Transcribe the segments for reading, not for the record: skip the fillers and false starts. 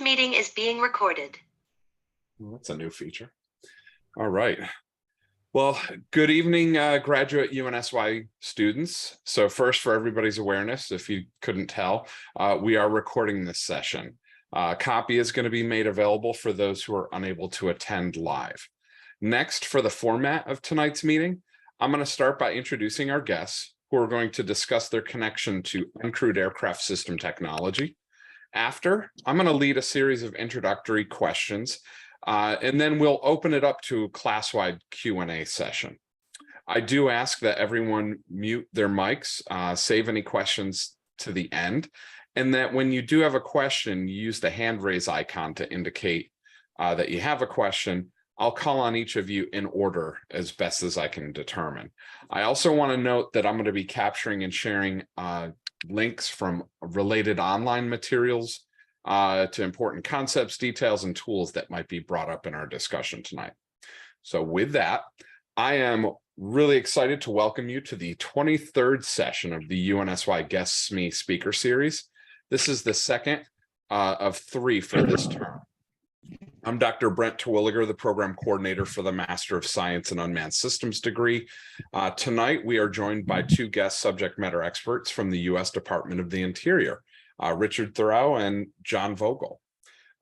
meeting is being recorded. Well, that's a new feature. All right. Well, good evening, graduate UNSY students. So first, for everybody's awareness, if you couldn't tell, we are recording this session. A copy is going to be made available for those who are unable to attend live. Next, for the format of tonight's meeting, I'm going to start by introducing our guests who are going to discuss their connection to uncrewed aircraft system technology. After, I'm going to lead a series of introductory questions, and then we'll open it up to a class-wide Q&A session. I do ask that everyone mute their mics, save any questions to the end, and that when you do have a question, you use the hand raise icon to indicate that you have a question. I'll call on each of you in order as best as I can determine. I also want to note that I'm going to be capturing and sharing links from related online materials to important concepts, details, and tools that might be brought up in our discussion tonight. So with that, I am really excited to welcome you to the 23rd session of the UNSY Guest SME Speaker Series. This is the second of 3 for this term. I'm Dr. Brent Terwilliger, the program coordinator for the Master of Science in Unmanned Systems degree. Tonight, we are joined by 2 guest subject matter experts from the U.S. Department of the Interior, Richard Thurau and John Vogel.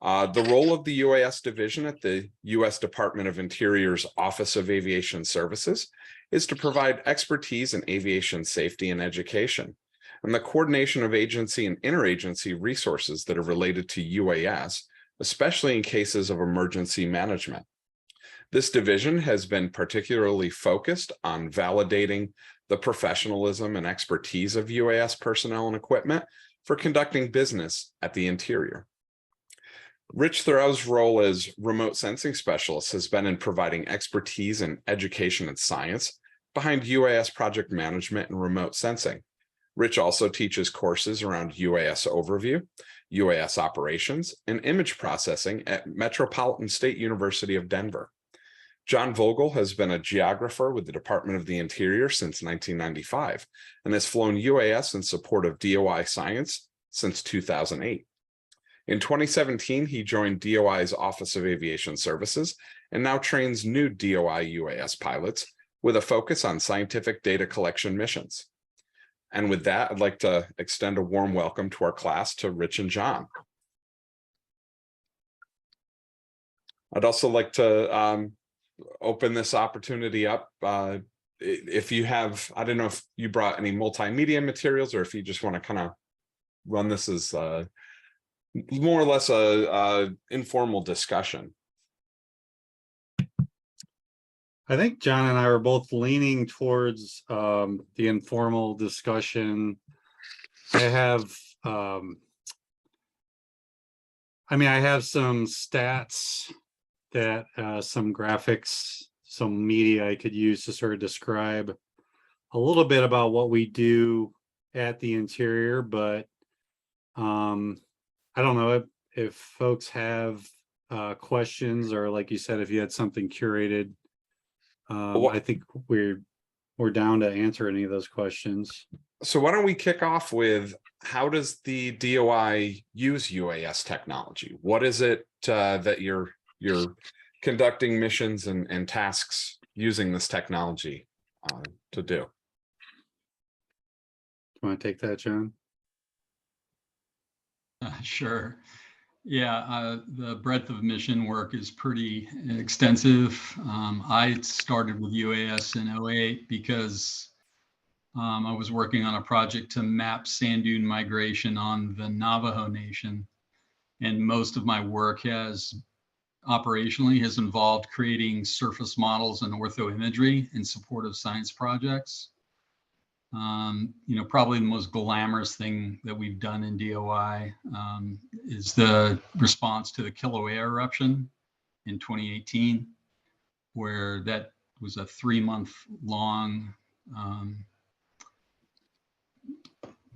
The role of the UAS division at the U.S. Department of Interior's Office of Aviation Services is to provide expertise in aviation safety and education, and the coordination of agency and interagency resources that are related to UAS, especially in cases of emergency management. This division has been particularly focused on validating the professionalism and expertise of UAS personnel and equipment for conducting business at the Interior. Rich Thurau's role as remote sensing specialist has been in providing expertise in education and science behind UAS project management and remote sensing. Rich also teaches courses around UAS overview, UAS operations, and image processing at Metropolitan State University of Denver. John Vogel has been a geographer with the Department of the Interior since 1995 and has flown UAS in support of DOI science since 2008. In 2017, he joined DOI's Office of Aviation Services and now trains new DOI UAS pilots with a focus on scientific data collection missions. And with that, I'd like to extend a warm welcome to our class to Rich and John. I'd also like to open this opportunity up. If you have, I don't know if you brought any multimedia materials or if you just want to kind of run this as more or less a informal discussion. I think John and I were both leaning towards the informal discussion. I have some stats that some graphics, some media I could use to sort of describe a little bit about what we do at the Interior, but I don't know if folks have questions, or like you said, if you had something curated. I think we're down to answer any of those questions. So why don't we kick off with, how does the DOI use UAS technology? What is it that you're conducting missions and tasks using this technology to do? Do you want to take that, John? Sure. Yeah, the breadth of mission work is pretty extensive. I started with UAS in 2008 because I was working on a project to map sand dune migration on the Navajo Nation. And most of my work operationally has involved creating surface models and orthoimagery in support of science projects. Probably the most glamorous thing that we've done in DOI is the response to the Kilauea eruption in 2018, where that was a 3-month-long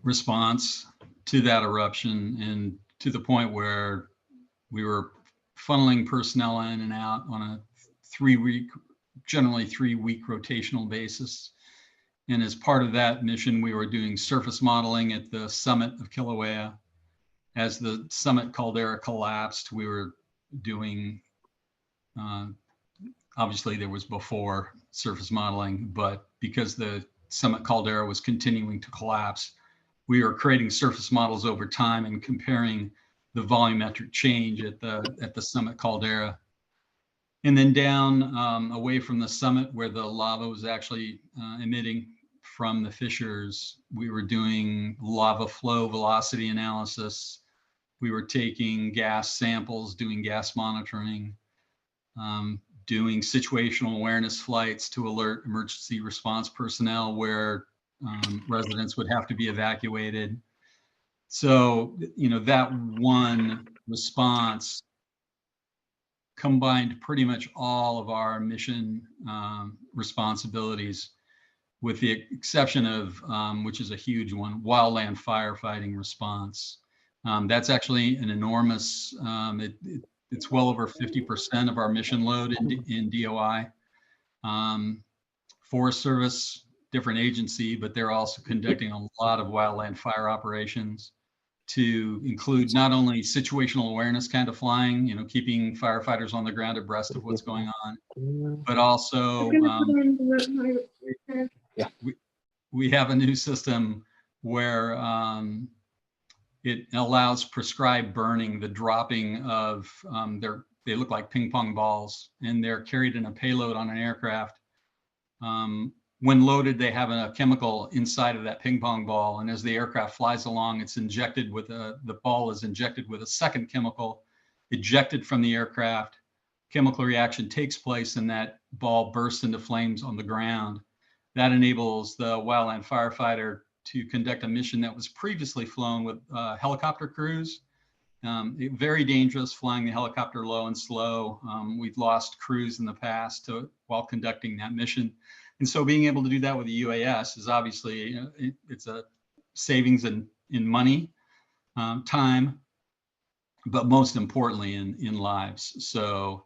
response to that eruption, and to the point where we were funneling personnel in and out on a generally 3-week rotational basis. And as part of that mission, we were doing surface modeling at the summit of Kilauea as the summit caldera collapsed, we were doing, obviously there was before surface modeling, but because the summit caldera was continuing to collapse, we were creating surface models over time and comparing the volumetric change at the summit caldera. And then down away from the summit where the lava was actually emitting from the fissures, we were doing lava flow velocity analysis. We were taking gas samples, doing gas monitoring, doing situational awareness flights to alert emergency response personnel where residents would have to be evacuated. So, you know, that one response combined pretty much all of our mission responsibilities, with the exception of, which is a huge one, wildland firefighting response. That's actually an enormous, it's well over 50% of our mission load in DOI. Forest Service, different agency, but they're also conducting a lot of wildland fire operations, to include not only situational awareness kind of flying, you know, keeping firefighters on the ground abreast of what's going on, but also we have a new system where it allows prescribed burning, the dropping of, they look like ping pong balls, and they're carried in a payload on an aircraft. When loaded, they have a chemical inside of that ping pong ball, and as the aircraft flies along, it's injected with the ball is injected with a second chemical ejected from the aircraft. Chemical reaction takes place, and that ball bursts into flames on the ground. That enables the wildland firefighter to conduct a mission that was previously flown with helicopter crews. Very dangerous, flying the helicopter low and slow. We've lost crews in the past while conducting that mission. And so being able to do that with the UAS is obviously, it's a savings in money, time, but most importantly in lives. So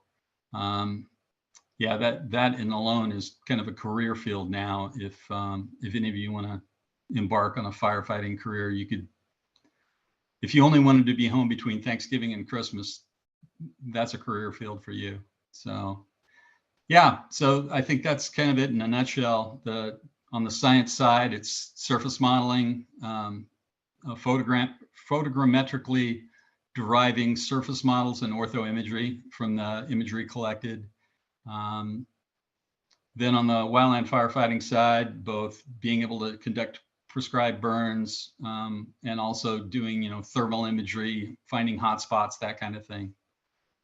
yeah, that in alone is kind of a career field now. If any of you want to embark on a firefighting career, you could, if you only wanted to be home between Thanksgiving and Christmas, that's a career field for you. So yeah, so I think that's kind of it in a nutshell. On the science side, it's surface modeling, photogrammetrically deriving surface models and ortho imagery from the imagery collected. Then on the wildland firefighting side, both being able to conduct prescribed burns and also doing, you know, thermal imagery, finding hotspots, that kind of thing.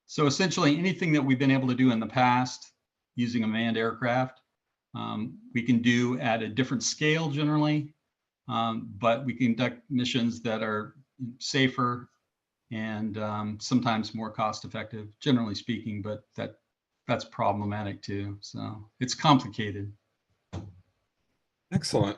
So essentially anything that we've been able to do in the past using a manned aircraft, we can do at a different scale generally, but we conduct missions that are safer and sometimes more cost effective, generally speaking, but that's problematic too. So it's complicated. Excellent.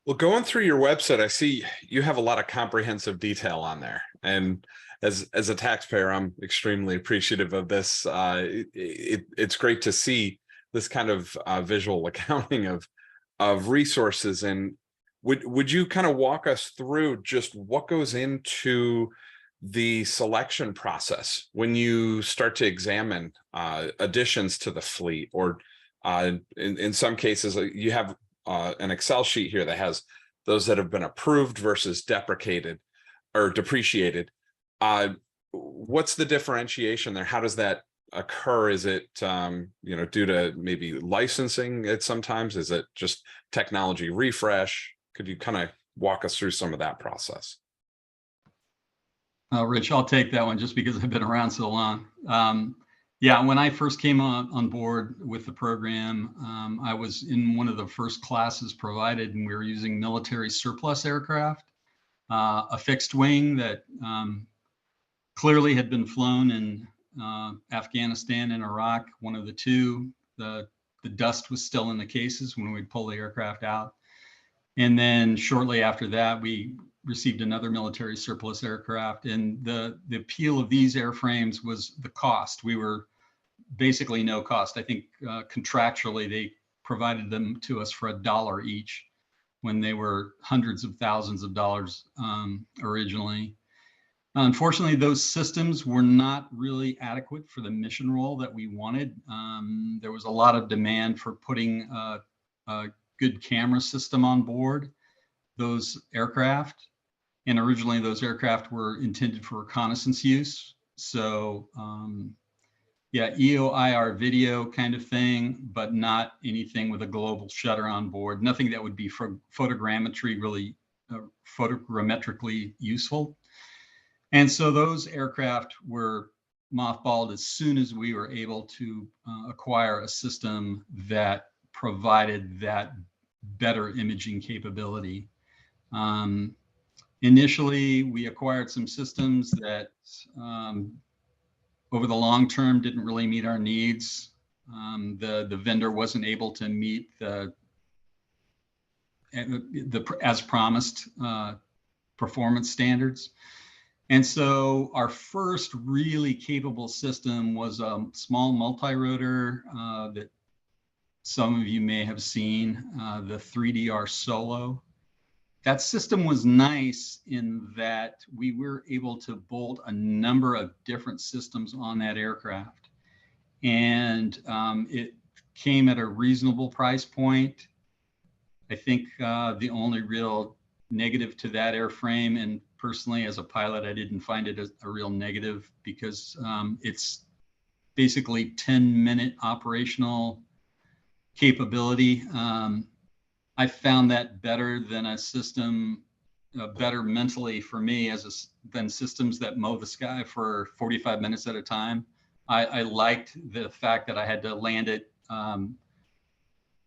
Well, going through your website, I see you have a lot of comprehensive detail on there. And as a taxpayer, I'm extremely appreciative of this. It's great to see this kind of visual accounting of resources. And would you kind of walk us through just what goes into the selection process when you start to examine additions to the fleet, or in some cases you have an Excel sheet here that has those that have been approved versus deprecated or depreciated. What's the differentiation there? How does that occur? Is it you know, due to maybe licensing it sometimes? Is it just technology refresh? Could you kind of walk us through some of that process? Rich, I'll take that one just because I've been around so long. Yeah, when I first came on board with the program, I was in one of the first classes provided, and we were using military surplus aircraft, a fixed wing that clearly had been flown in Afghanistan and Iraq, one of the two. The dust was still in the cases when we'd pull the aircraft out. And then shortly after that, we received another military surplus aircraft. And the appeal of these airframes was the cost. We were basically no cost. I think contractually they provided them to us for $1 each when they were hundreds of thousands of dollars originally. Unfortunately, those systems were not really adequate for the mission role that we wanted. There was a lot of demand for putting a good camera system on board those aircraft. And originally those aircraft were intended for reconnaissance use. So yeah, EOIR video kind of thing, but not anything with a global shutter on board. Nothing that would be for photogrammetry really photogrammetrically useful. And so those aircraft were mothballed as soon as we were able to acquire a system that provided that better imaging capability. Initially, we acquired some systems that over the long term didn't really meet our needs. The vendor wasn't able to meet the as promised performance standards. And so our first really capable system was a small multi-rotor that some of you may have seen, the 3DR Solo. That system was nice in that we were able to bolt a number of different systems on that aircraft. And it came at a reasonable price point. I think the only real negative to that airframe, and personally as a pilot, I didn't find it a real negative because it's basically 10-minute operational capability. I found that better than a system, better mentally for me than systems that mow the sky for 45 minutes at a time. I liked the fact that I had to land it. I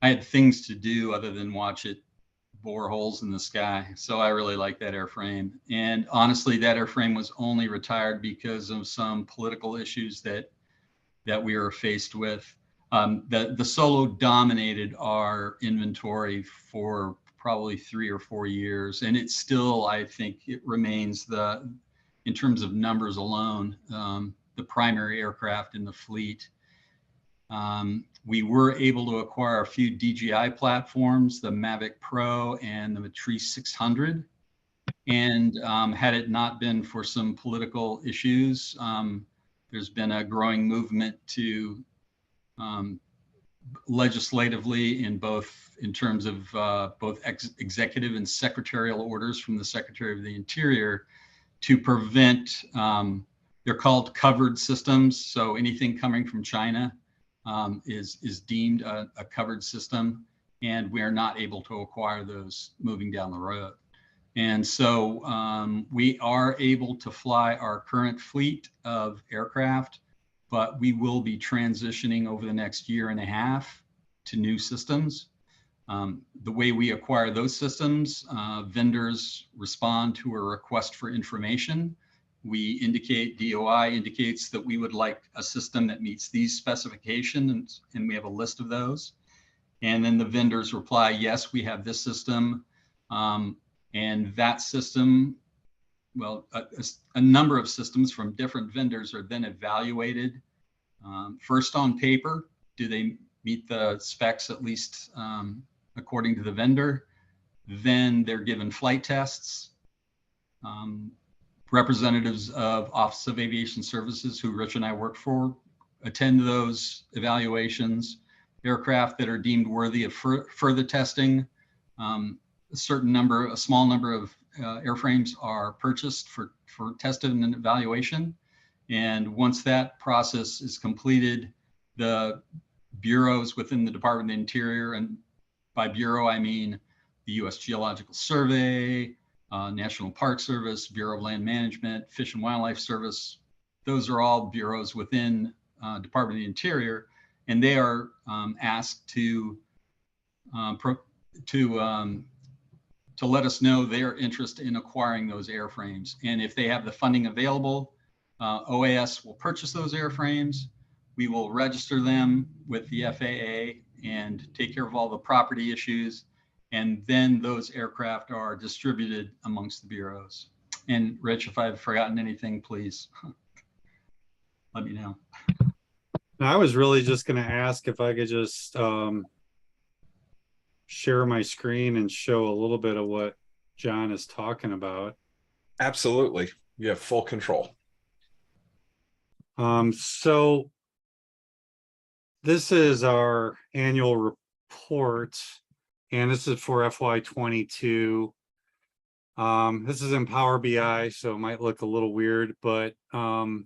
had things to do other than watch it bore holes in the sky. So I really like that airframe. And honestly, that airframe was only retired because of some political issues that we were faced with. The Solo dominated our inventory for probably 3 or 4 years. And it's still, I think it remains in terms of numbers alone, the primary aircraft in the fleet. We were able to acquire a few DJI platforms, the Mavic Pro and the Matrice 600. And had it not been for some political issues, there's been a growing movement to legislatively in terms of both executive and secretarial orders from the Secretary of the Interior to prevent, they're called covered systems. So anything coming from China is deemed a covered system, and we are not able to acquire those moving down the road. And so we are able to fly our current fleet of aircraft, but we will be transitioning over the next 1.5 years to new systems. The way we acquire those systems, vendors respond to a request for information. We indicate, DOI indicates that we would like a system that meets these specifications, and we have a list of those. And then the vendors reply, yes, we have this system. And that system, well, a number of systems from different vendors are then evaluated. First on paper, do they meet the specs, at least according to the vendor? Then they're given flight tests. Representatives of Office of Aviation Services, who Rich and I work for, attend those evaluations. Aircraft that are deemed worthy of further testing, a small number of airframes are purchased for testing and evaluation. And once that process is completed, the bureaus within the Department of the Interior, and by bureau, I mean the U.S. Geological Survey, National Park Service, Bureau of Land Management, Fish and Wildlife Service. Those are all bureaus within Department of the Interior, and they are asked to let us know their interest in acquiring those airframes. And if they have the funding available, OAS will purchase those airframes. We will register them with the FAA and take care of all the property issues. And then those aircraft are distributed amongst the bureaus. And Rich, if I've forgotten anything, please let me know. I was really just going to ask if I could just share my screen and show a little bit of what John is talking about. Absolutely. You have full control. So this is our annual report, and this is for FY22. This is in Power BI, so it might look a little weird, but the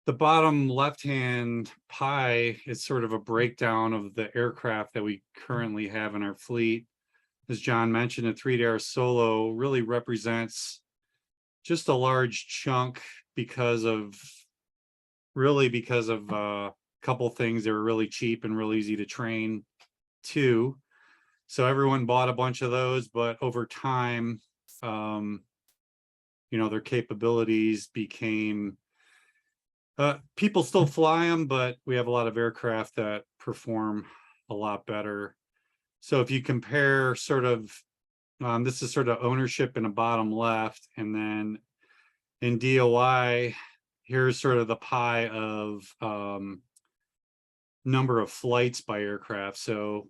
bottom left-hand pie is sort of a breakdown of the aircraft that we currently have in our fleet. As John mentioned, a 3DR Solo really represents just a large chunk because of a couple things. They were really cheap and real easy to train too. So everyone bought a bunch of those, but over time, their capabilities became, people still fly them, but we have a lot of aircraft that perform a lot better. So if you compare sort of, this is sort of ownership in the bottom left, and then in DOI, here's sort of the pie of number of flights by aircraft. So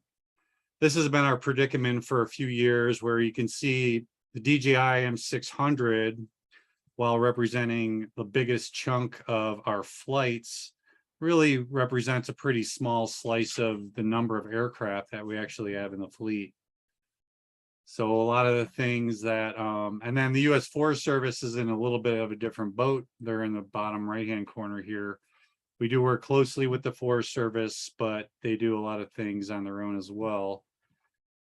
this has been our predicament for a few years, where you can see the DJI M600, while representing the biggest chunk of our flights, really represents a pretty small slice of the number of aircraft that we actually have in the fleet. So a lot of the things that, and then the US Forest Service is in a little bit of a different boat. They're in the bottom right-hand corner here. We do work closely with the Forest Service, but they do a lot of things on their own as well.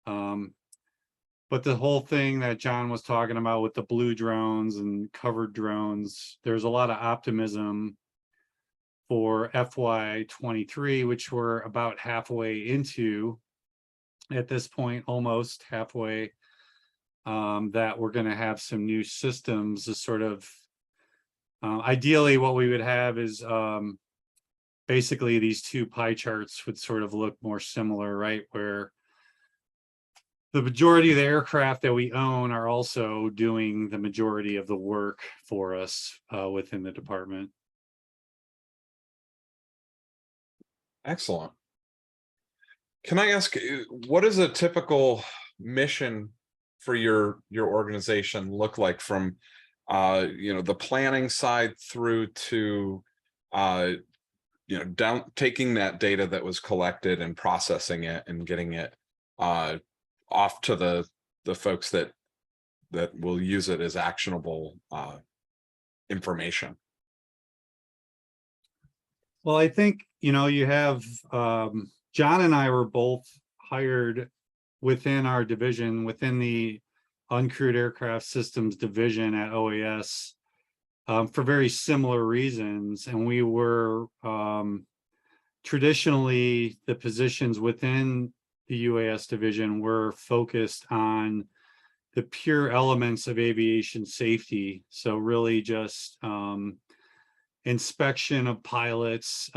But the whole thing that John was talking about with the blue drones and covered drones, there's a lot of optimism for FY23, which we're about halfway into at this point, almost halfway, that we're going to have some new systems to sort of, ideally what we would have is basically these two pie charts would sort of look more similar, right? Where the majority of the aircraft that we own are also doing the majority of the work for us within the department. Excellent. Can I ask, what does a typical mission for your organization look like, from the planning side through to taking that data that was collected and processing it and getting it off to the folks that will use it as actionable information? Well, I think, you have, John and I were both hired within our division, within the uncrewed aircraft systems division at OAS, for very similar reasons. And we were traditionally, the positions within the UAS division were focused on the pure elements of aviation safety. So really just inspection of pilots,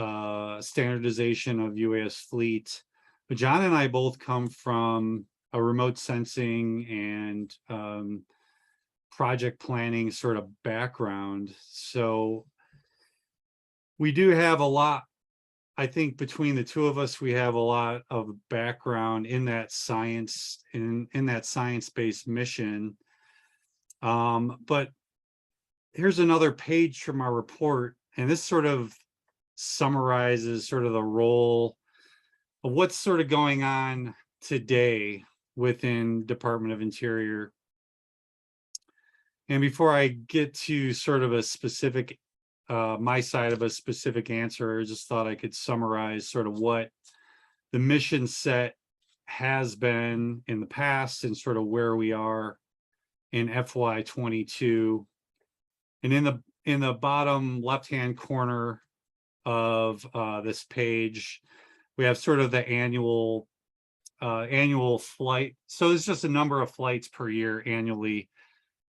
standardization of UAS fleet. But John and I both come from a remote sensing and project planning sort of background. So we do have a lot, I think between the two of us, we have a lot of background in that science, in that science-based mission. But here's another page from our report, and this sort of summarizes sort of the role of what's sort of going on today within Department of Interior. And before I get to sort of a specific, my side of a specific answer, I just thought I could summarize sort of what the mission set has been in the past and sort of where we are in FY22. And in the bottom left-hand corner of this page, we have sort of the annual flight. So it's just a number of flights per year annually.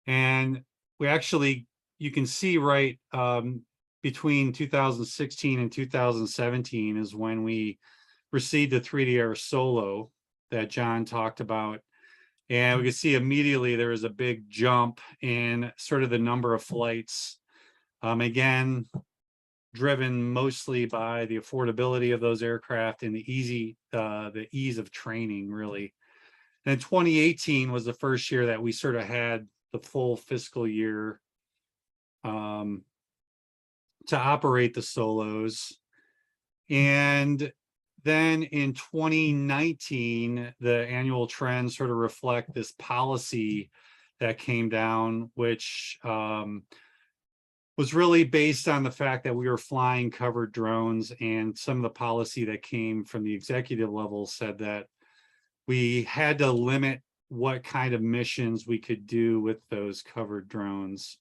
And we actually, you can see right between 2016 and 2017 is when we received the 3DR Solo that John talked about. And we can see immediately there was a big jump in sort of the number of flights. Again, driven mostly by the affordability of those aircraft and the ease of training, really. And 2018 was the first year that we sort of had the full fiscal year to operate the solos. And then in 2019, the annual trends sort of reflect this policy that came down, which was really based on the fact that we were flying covered drones, and some of the policy that came from the executive level said that we had to limit what kind of missions we could do with those covered drones.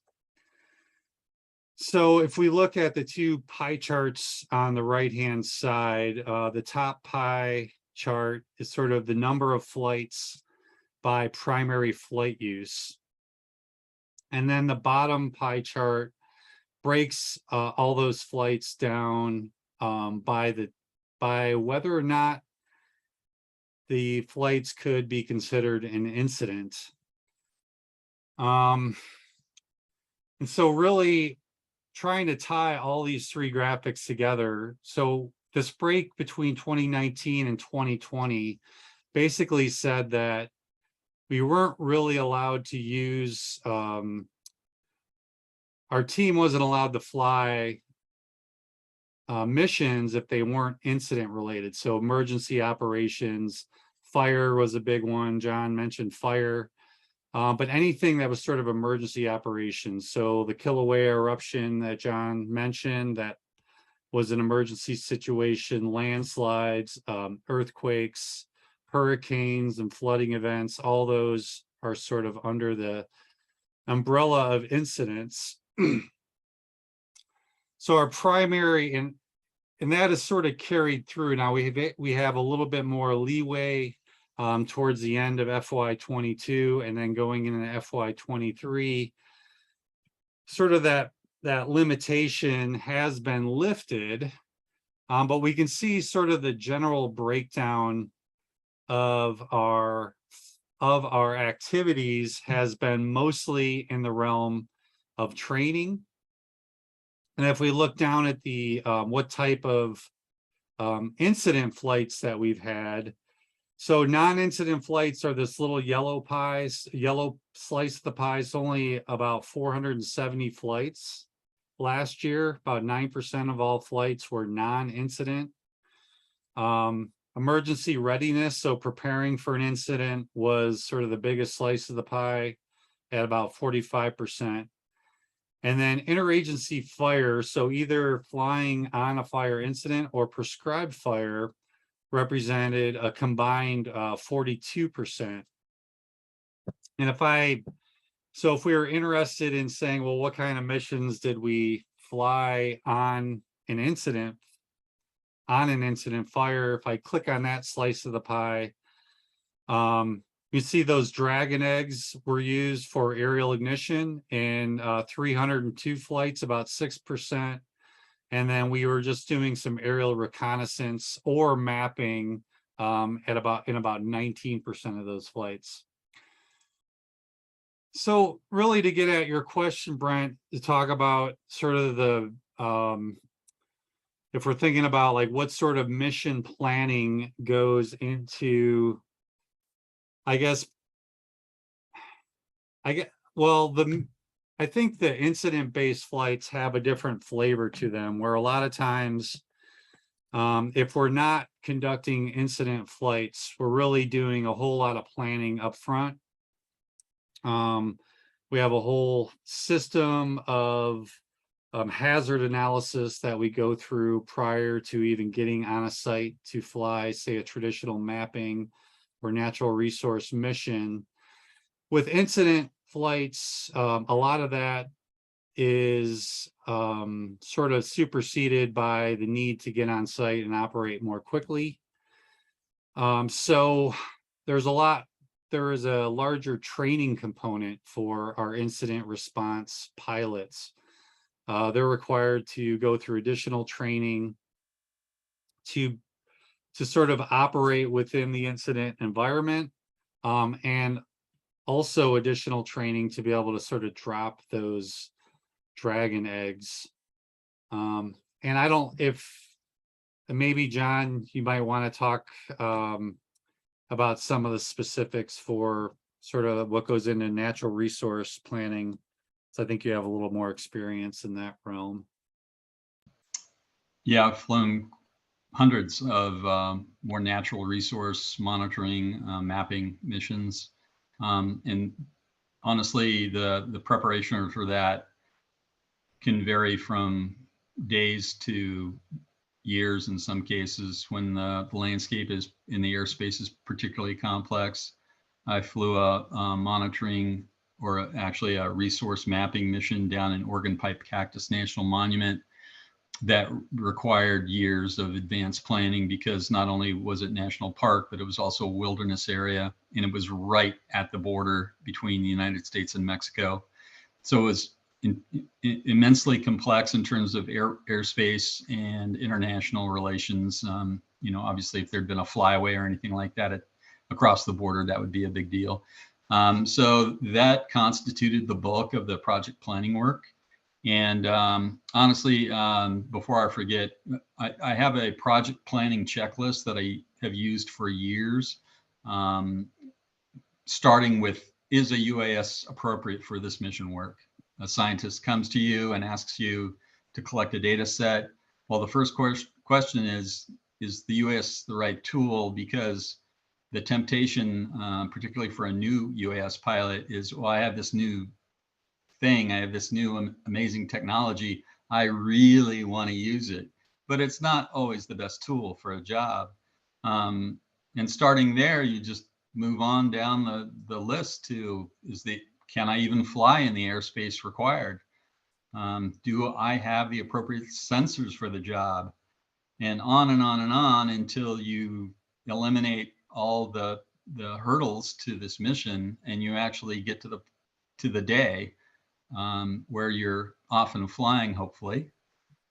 So if we look at the two pie charts on the right-hand side, the top pie chart is sort of the number of flights by primary flight use. And then the bottom pie chart breaks all those flights down by whether or not the flights could be considered an incident. And so really trying to tie all these three graphics together. So this break between 2019 and 2020 basically said that we weren't really allowed to use, our team wasn't allowed to fly missions if they weren't incident related. So emergency operations, fire was a big one. John mentioned fire. But anything that was sort of emergency operations. So the Kilauea eruption that John mentioned, that was an emergency situation, landslides, earthquakes, hurricanes, and flooding events, all those are sort of under the umbrella of incidents. So our primary, and that is sort of carried through. Now we have a little bit more leeway towards the end of FY22 and then going into FY23, sort of that limitation has been lifted, but we can see sort of the general breakdown of our activities has been mostly in the realm of training. And if we look down at the what type of incident flights that we've had, so non-incident flights are this little yellow slice of the pie. It's only about 470 flights last year. About 9% of all flights were non-incident. Emergency readiness, so preparing for an incident, was sort of the biggest slice of the pie at about 45%. And then interagency fire, so either flying on a fire incident or prescribed fire, represented a combined 42%. And if we were interested in saying, well, what kind of missions did we fly on an incident fire? If I click on that slice of the pie, you see those dragon eggs were used for aerial ignition in 302 flights, about 6%. And then we were just doing some aerial reconnaissance or mapping in about 19% of those flights. So really, to get at your question, Brent, to talk about sort of the, if we're thinking about like what sort of mission planning goes into, I think the incident-based flights have a different flavor to them, where a lot of times, if we're not conducting incident flights, we're really doing a whole lot of planning up front. We have a whole system of hazard analysis that we go through prior to even getting on a site to fly, say, a traditional mapping or natural resource mission. With incident flights, a lot of that is sort of superseded by the need to get on site and operate more quickly. So there is a larger training component for our incident response pilots. They're required to go through additional training to sort of operate within the incident environment, and also additional training to be able to sort of drop those dragon eggs. And I don't, maybe John, you might want to talk about some of the specifics for sort of what goes into natural resource planning. So I think you have a little more experience in that realm. Yeah, I've flown hundreds of more natural resource monitoring, mapping missions. And honestly, the preparation for that can vary from days to years in some cases when the landscape is in the airspace is particularly complex. I flew a monitoring, or actually a resource mapping mission down in Organ Pipe Cactus National Monument that required years of advanced planning, because not only was it national park, but it was also a wilderness area, and it was right at the border between the United States and Mexico. So it was immensely complex in terms of airspace and international relations. You know, obviously, if there'd been a flyaway or anything like that across the border, that would be a big deal. So that constituted the bulk of the project planning work. And honestly, before I forget, I have a project planning checklist that I have used for years, starting with, is a UAS appropriate for this mission work? A scientist comes to you and asks you to collect a data set. Well, the first question is the UAS the right tool? Because the temptation, particularly for a new UAS pilot, is, well, I have this new thing, I have this new amazing technology, I really want to use it, but it's not always the best tool for a job. And starting there, you just move on down the list to, can I even fly in the airspace required? Do I have the appropriate sensors for the job? And on and on and on until you eliminate all the hurdles to this mission, and you actually get to the day where you're off and flying, hopefully.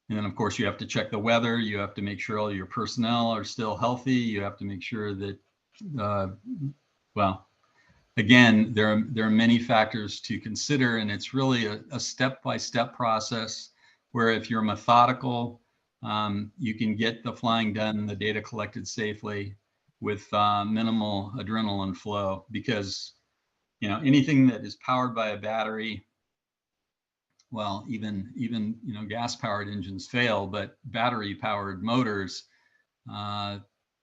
And then, of course, you have to check the weather. You have to make sure all your personnel are still healthy. You have to make sure that, well, again, there are many factors to consider, and it's really a step-by-step process where if you're methodical, you can get the flying done, the data collected safely with minimal adrenaline flow, because, you know, anything that is powered by a battery, well, even you know, gas-powered engines fail, but battery-powered motors,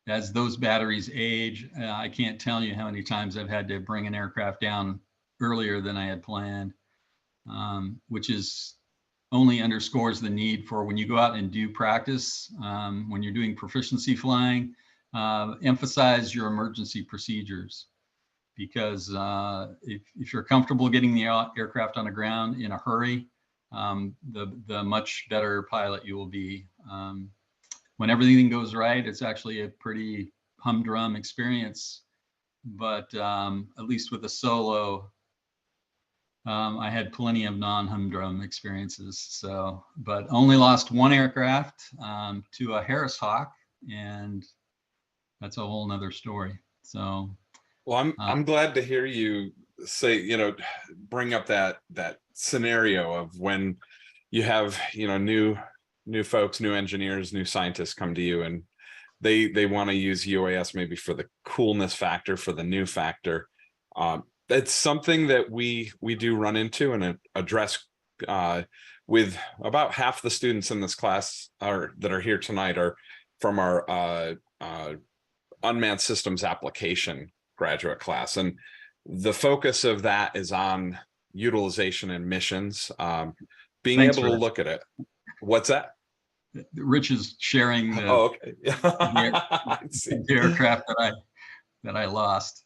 as those batteries age, I can't tell you how many times I've had to bring an aircraft down earlier than I had planned, which is only underscores the need for, when you go out and do practice, when you're doing proficiency flying, emphasize your emergency procedures. Because if you're comfortable getting the aircraft on the ground in a hurry, the much better pilot you will be. When everything goes right, it's actually a pretty humdrum experience. But at least with a solo, I had plenty of non-humdrum experiences. So, but only lost one aircraft to a Harris Hawk, and that's a whole nother story. So. Well, I'm glad to hear you say, you know, bring up that scenario of when you have, you know, new folks, new engineers, new scientists come to you, and they want to use UAS maybe for the coolness factor, for the new factor. That's something that we do run into and address with about half the students in this class that are here tonight are from our unmanned systems application graduate class, and the focus of that is on utilization and missions, being able to look at it. What's that? Rich is sharing the, okay. the aircraft that I lost.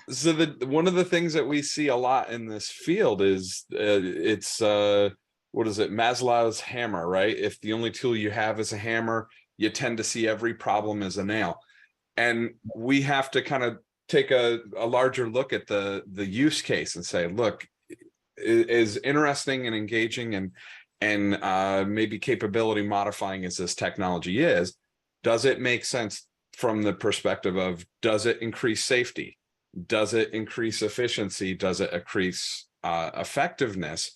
So one of the things that we see a lot in this field is it's what is it, Maslow's hammer, right? If the only tool you have is a hammer, you tend to see every problem as a nail. And we have to kind of take a larger look at the use case and say, look, as interesting and engaging and maybe capability modifying as this technology is, does it make sense from the perspective of, does it increase safety? Does it increase efficiency? Does it increase effectiveness?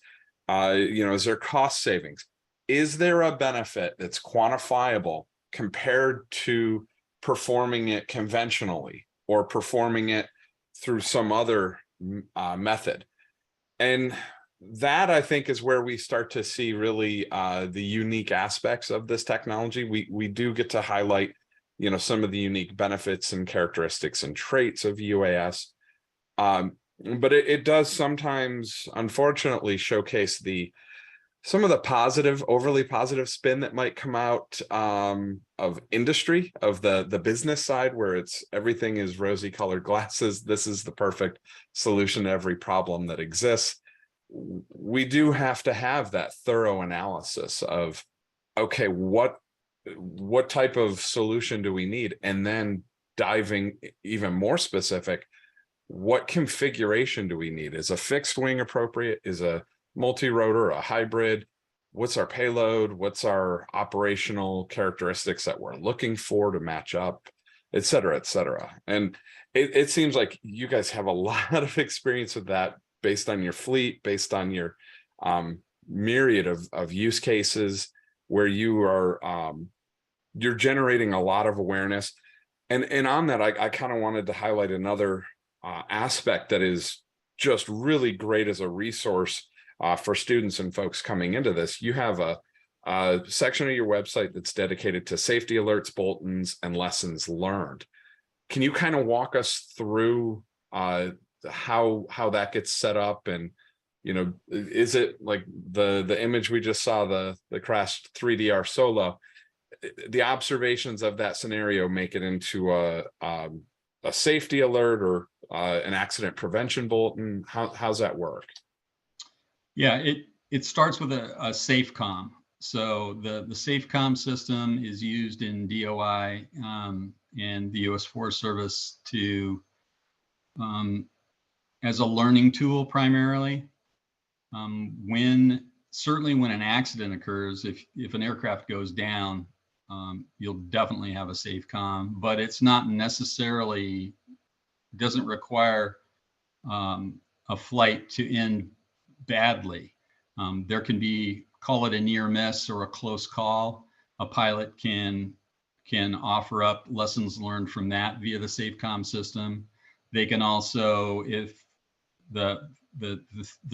You know, is there cost savings? Is there a benefit that's quantifiable compared to performing it conventionally or performing it through some other method. And that, I think, is where we start to see really the unique aspects of this technology. We do get to highlight, you know, some of the unique benefits and characteristics and traits of UAS. But it does sometimes, unfortunately, showcase some of the positive, overly positive spin that might come out of industry, of the business side, where it's everything is rosy colored glasses. This is the perfect solution to every problem that exists. We do have to have that thorough analysis of, okay, what type of solution do we need? And then diving even more specific, what configuration do we need? Is a fixed wing appropriate? Is a multi-rotor, a hybrid? What's our payload? What's our operational characteristics that we're looking for to match up, et cetera, et cetera. And it seems like you guys have a lot of experience with that, based on your fleet, based on your myriad of use cases, where you are you're generating a lot of awareness. And on that, I kind of wanted to highlight another aspect that is just really great as a resource for students and folks coming into this. You have a section of your website that's dedicated to safety alerts, bulletins, and lessons learned. Can you kind of walk us through how that gets set up? And, you know, is it like the image we just saw, the crashed 3DR Solo, the observations of that scenario make it into a safety alert or an accident prevention bulletin? How's that work? Yeah, it starts with a SafeCom. So the SafeCom system is used in DOI and the U.S. Forest Service to as a learning tool primarily. Certainly when an accident occurs, if an aircraft goes down, you'll definitely have a SafeCom, but it's not necessarily, doesn't require a flight to end badly. There can be, call it a near miss or a close call. A pilot can offer up lessons learned from that via the SafeCom system. They can also, if the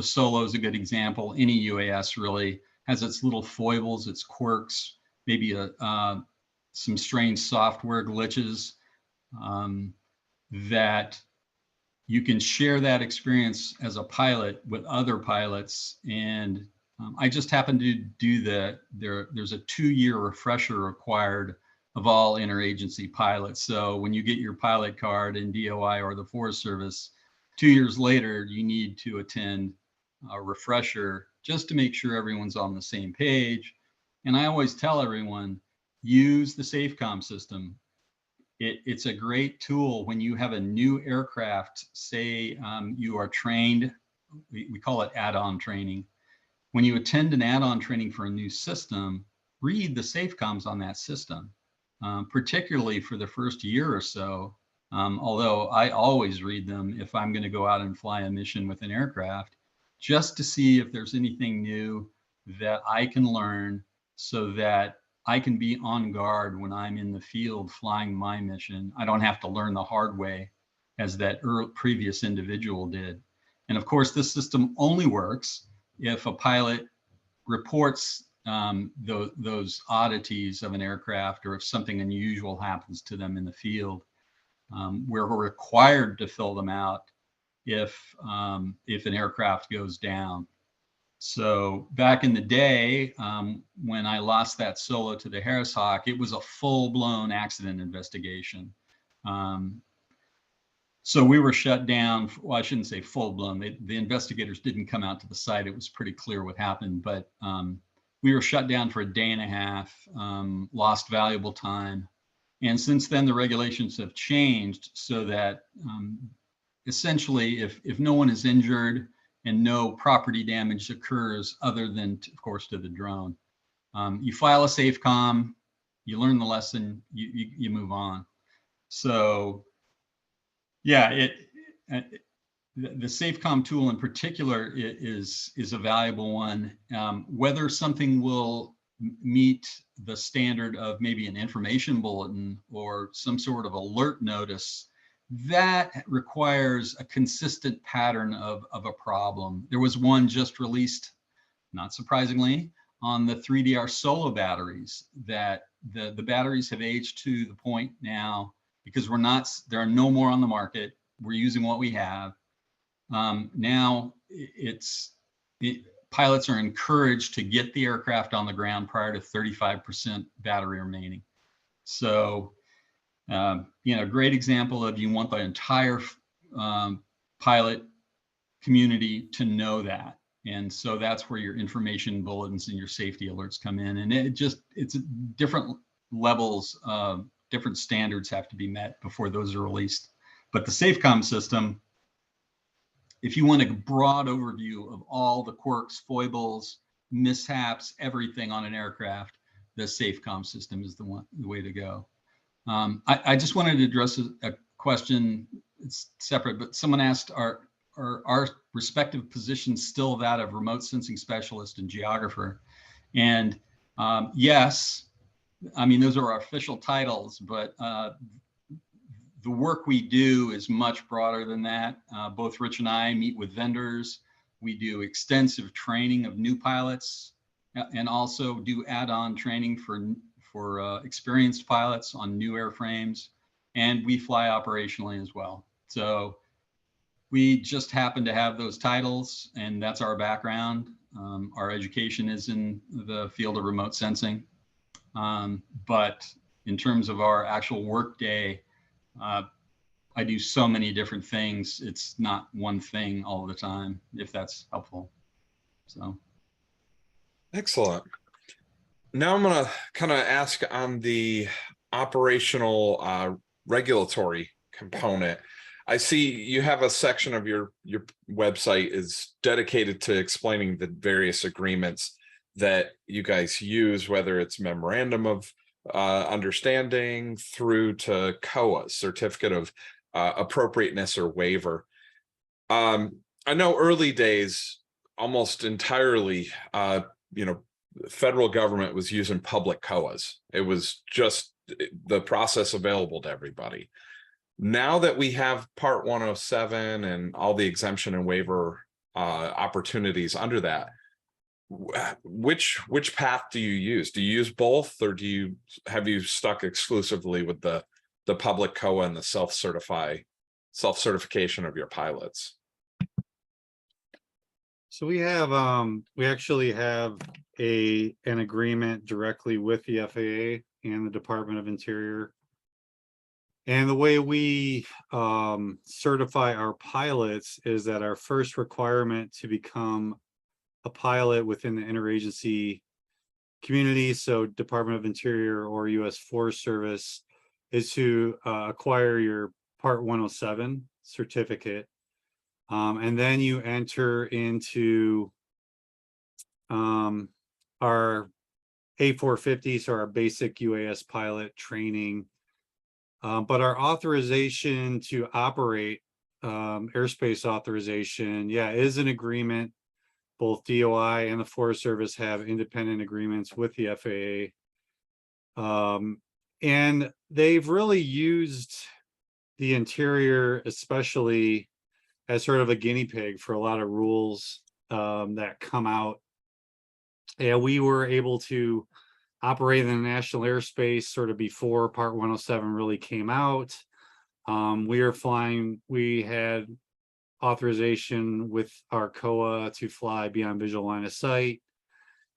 Solo is a good example, any UAS really has its little foibles, its quirks, maybe some strange software glitches that you can share that experience as a pilot with other pilots. And I just happened to do that. There's a 2-year refresher required of all interagency pilots. So when you get your pilot card in DOI or the Forest Service, 2 years later, you need to attend a refresher just to make sure everyone's on the same page. And I always tell everyone, use the SafeCom system. It's a great tool when you have a new aircraft, say you are trained, we call it add-on training. When you attend an add-on training for a new system, read the SafeComs on that system, particularly for the first year or so. Although I always read them if I'm going to go out and fly a mission with an aircraft, just to see if there's anything new that I can learn so that I can be on guard when I'm in the field flying my mission. I don't have to learn the hard way as that previous individual did. And of course, this system only works if a pilot reports those oddities of an aircraft, or if something unusual happens to them in the field. We're required to fill them out if an aircraft goes down. So back in the day, when I lost that Solo to the Harris Hawk, it was a full-blown accident investigation. So we were shut down. Well, I shouldn't say full-blown. The investigators didn't come out to the site. It was pretty clear what happened, but we were shut down for a day and a half, lost valuable time. And since then, the regulations have changed so that essentially, if no one is injured and no property damage occurs other than, of course, to the drone, you file a SafeCom, you learn the lesson, you move on. So yeah, the SafeCom tool in particular is a valuable one. Whether something will meet the standard of maybe an information bulletin or some sort of alert notice that requires a consistent pattern of a problem. There was one just released, not surprisingly, on the 3DR Solo batteries, that the batteries have aged to the point now, because there are no more on the market. We're using what we have. Now pilots are encouraged to get the aircraft on the ground prior to 35% battery remaining. So, great example of, you want the entire pilot community to know that. And so that's where your information bulletins and your safety alerts come in. And it's different levels, different standards have to be met before those are released. But the SafeCom system, if you want a broad overview of all the quirks, foibles, mishaps, everything on an aircraft, the SafeCom system is the way to go. I just wanted to address a question. It's separate, but someone asked, are our respective positions still that of remote sensing specialist and geographer? And yes, I mean, those are our official titles, but the work we do is much broader than that. Both Rich and I meet with vendors. We do extensive training of new pilots, and also do add-on training for experienced pilots on new airframes, and we fly operationally as well. So we just happen to have those titles, and that's our background. Our education is in the field of remote sensing. But in terms of our actual work day, I do so many different things. It's not one thing all the time, if that's helpful. So. Excellent. Now I'm going to kind of ask on the operational regulatory component. I see you have a section of your website is dedicated to explaining the various agreements that you guys use, whether it's memorandum of understanding through to COA, certificate of appropriateness or waiver. I know early days, almost entirely, federal government was using public COAs. It was just the process available to everybody. Now that we have Part 107 and all the exemption and waiver opportunities under that, which path do you use? Do you use both, or have you stuck exclusively with the public COA and the self-certification of your pilots? So we actually have an agreement directly with the FAA and the Department of Interior. And the way we certify our pilots is that our first requirement to become a pilot within the interagency community, so Department of Interior or U.S. Forest Service, is to acquire your Part 107 certificate. And then you enter into our A450, so our basic UAS pilot training. But our authorization to operate, airspace authorization, is an agreement. Both DOI and the Forest Service have independent agreements with the FAA. And they've really used the Interior, especially, as sort of a guinea pig for a lot of rules that come out. Yeah, we were able to operate in the national airspace sort of before Part 107 really came out. We had authorization with our COA to fly beyond visual line of sight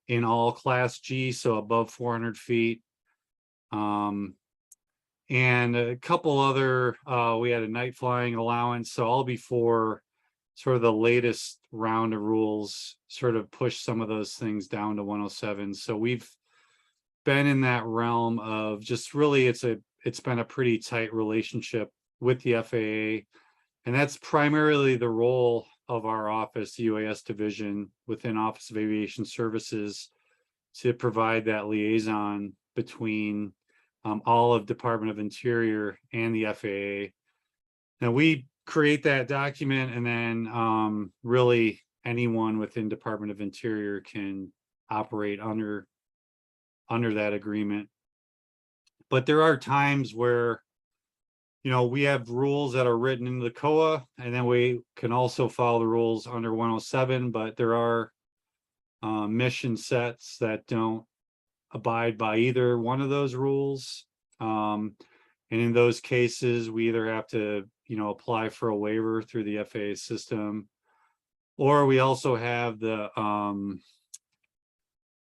in all Class G, so above 400 feet. And a couple other, we had a night flying allowance, so all before sort of the latest round of rules sort of pushed some of those things down to 107. So we've been in that realm of just really, it's been a pretty tight relationship with the FAA. And that's primarily the role of our office, the UAS division within Office of Aviation Services, to provide that liaison between all of Department of Interior and the FAA. Now we create that document, and then really anyone within Department of Interior can operate under that agreement. But there are times where, we have rules that are written into the COA, and then we can also follow the rules under 107, but there are mission sets that don't abide by either one of those rules. And in those cases, we either have to, apply for a waiver through the FAA system, or we also have the,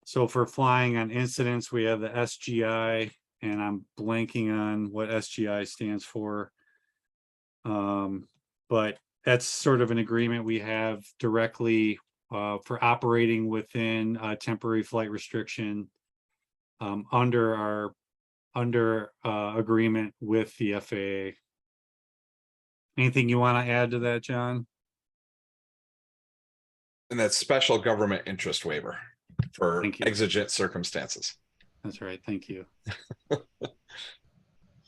so for flying on incidents, we have the SGI, and I'm blanking on what SGI stands for. But that's sort of an agreement we have directly for operating within a temporary flight restriction under our agreement with the FAA. Anything you want to add to that, John? And that's special government interest waiver for Thank you. exigent circumstances. That's right. Thank you.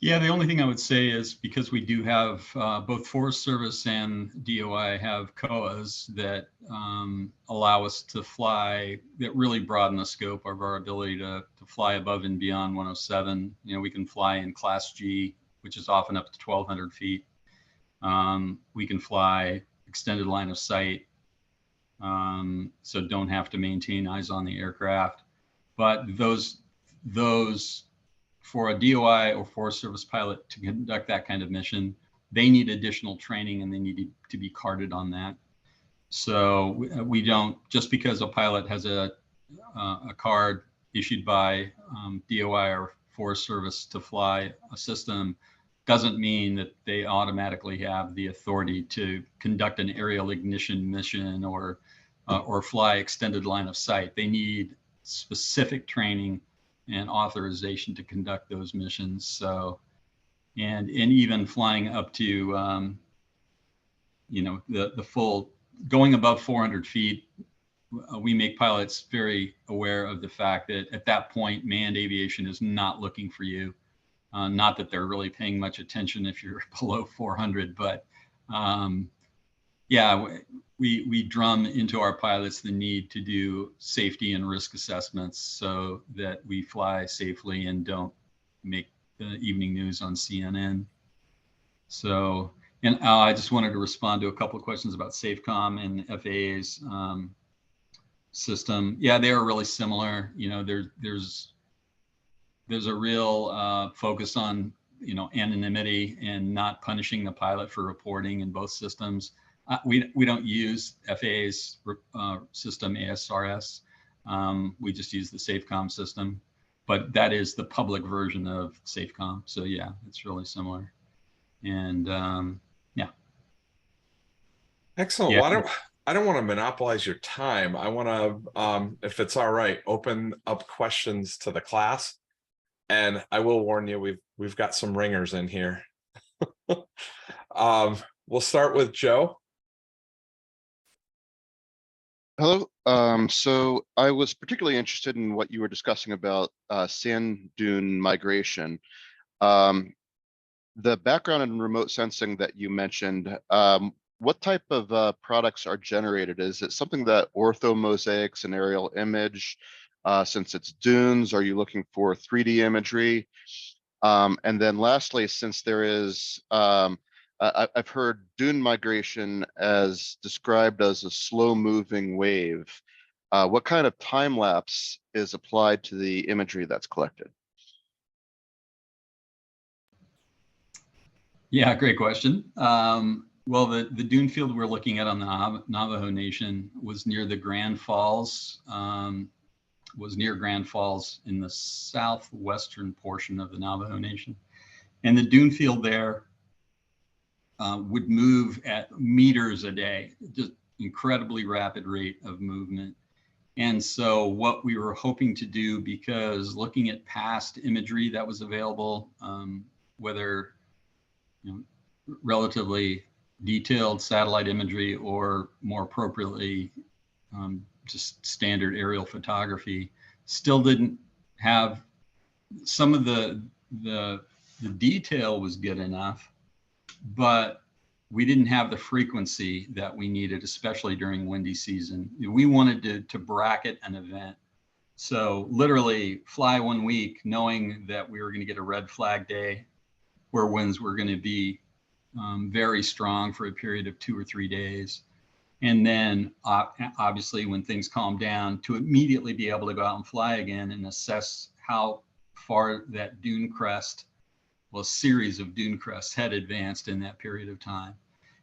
Yeah, the only thing I would say is because we do have both Forest Service and DOI have COAs that allow us to fly, that really broaden the scope of our ability to fly above and beyond 107. We can fly in Class G, which is often up to 1,200 feet. We can fly extended line of sight, so don't have to maintain eyes on the aircraft. But those for a DOI or Forest Service pilot to conduct that kind of mission, they need additional training and they need to be carded on that. So we don't, just because a pilot has a card issued by DOI or Forest Service to fly a system, doesn't mean that they automatically have the authority to conduct an aerial ignition mission or fly extended line of sight. They need specific training and authorization to conduct those missions. So, and even flying up to, the full, going above 400 feet, we make pilots very aware of the fact that at that point, manned aviation is not looking for you. Not that they're really paying much attention if you're below 400, but yeah, we drum into our pilots the need to do safety and risk assessments so that we fly safely and don't make the evening news on CNN. So, and I just wanted to respond to a couple of questions about SAFECOM and FAA's system. Yeah, they are really similar. There's a real focus on anonymity and not punishing the pilot for reporting in both systems. We don't use FAA's system, ASRS. We just use the SAFECOM system, but that is the public version of SAFECOM. So yeah, it's really similar. And yeah. Excellent. Yeah. Well, I don't want to monopolize your time. I want to, if it's all right, open up questions to the class. And I will warn you, we've got some ringers in here. We'll start with Joe. Hello. So I was particularly interested in what you were discussing about sand dune migration. The background in remote sensing that you mentioned, what type of products are generated? Is it something that orthomosaics an aerial image? Since it's dunes, are you looking for 3D imagery? And then lastly, since there is, I've heard dune migration as described as a slow moving wave. What kind of time lapse is applied to the imagery that's collected? Yeah, great question. Well, the dune field we're looking at on the Navajo Nation was near the Grand Falls, near Grand Falls in the southwestern portion of the Navajo Nation. And the dune field there would move at meters a day, just incredibly rapid rate of movement. And so what we were hoping to do, because looking at past imagery that was available, whether relatively detailed satellite imagery or more appropriately just standard aerial photography, still didn't have some of the detail was good enough, but we didn't have the frequency that we needed, especially during windy season. We wanted to bracket an event. So literally fly 1 week knowing that we were going to get a red flag day where winds were going to be very strong for a period of 2 or 3 days. And then obviously when things calm down, to immediately be able to go out and fly again and assess how far that dune crest, well, a series of dune crests had advanced in that period of time.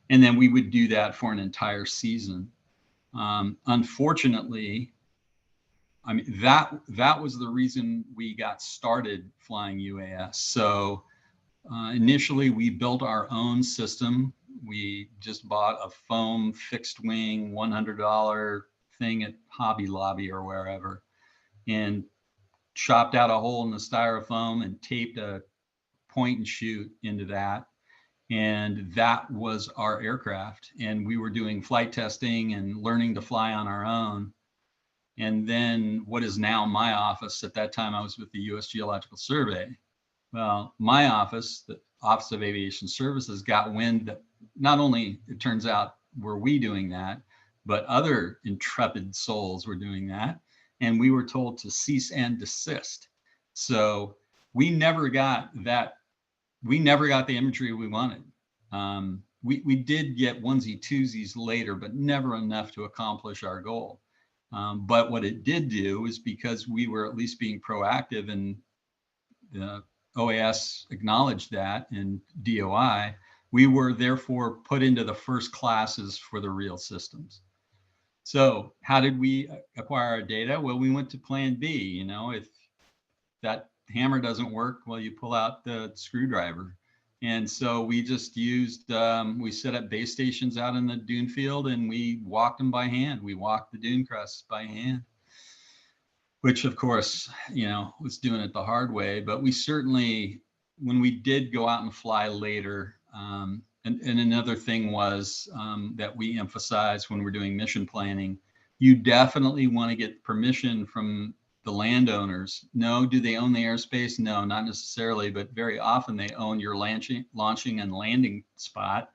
And then we would do that for an entire season. Unfortunately, I mean, that was the reason we got started flying UAS. So initially we built our own system. We just bought a foam fixed wing $100 thing at Hobby Lobby or wherever, and chopped out a hole in the styrofoam and taped a point and shoot into that. And that was our aircraft. And we were doing flight testing and learning to fly on our own. And then what is now my office, at that time I was with the US Geological Survey. Well, my office, the Office of Aviation Services, got wind that not only, it turns out, were we doing that, but other intrepid souls were doing that. And we were told to cease and desist. So we never got that. We never got the imagery we wanted. We did get onesie twosies later, but never enough to accomplish our goal. But what it did do is, because we were at least being proactive, and the OAS acknowledged that, and DOI, we were therefore put into the first classes for the real systems. So how did we acquire our data? Well, we went to plan B. You know, if that hammer doesn't work, well, you pull out the screwdriver. And so we just used, we set up base stations out in the dune field, and we walked them by hand. We walked the dune crests by hand, which of course, you know, was doing it the hard way. But we certainly, when we did go out and fly later, and another thing was that we emphasize when we're doing mission planning, you definitely want to get permission from the landowners. No, do they own the airspace? No, not necessarily, but very often they own your launching and landing spot.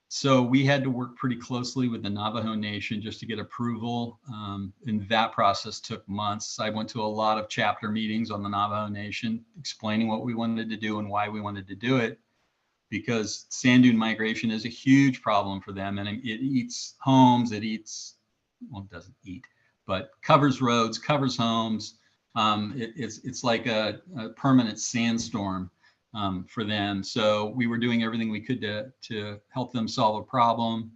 So we had to work pretty closely with the Navajo Nation just to get approval. And that process took months. I went to a lot of chapter meetings on the Navajo Nation, explaining what we wanted to do and why we wanted to do it, because sand dune migration is a huge problem for them. And it eats homes, it eats, well, it doesn't eat, but covers roads, covers homes. It's like a permanent sandstorm for them. So we were doing everything we could to help them solve a problem,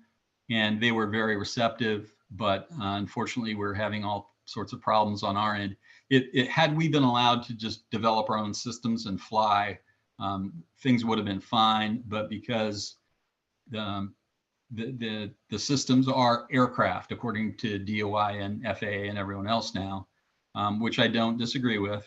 and they were very receptive. But unfortunately, we're having all sorts of problems on our end. Had we been allowed to just develop our own systems and fly, things would have been fine. But because the systems are aircraft, according to DOI and FAA and everyone else now, which I don't disagree with.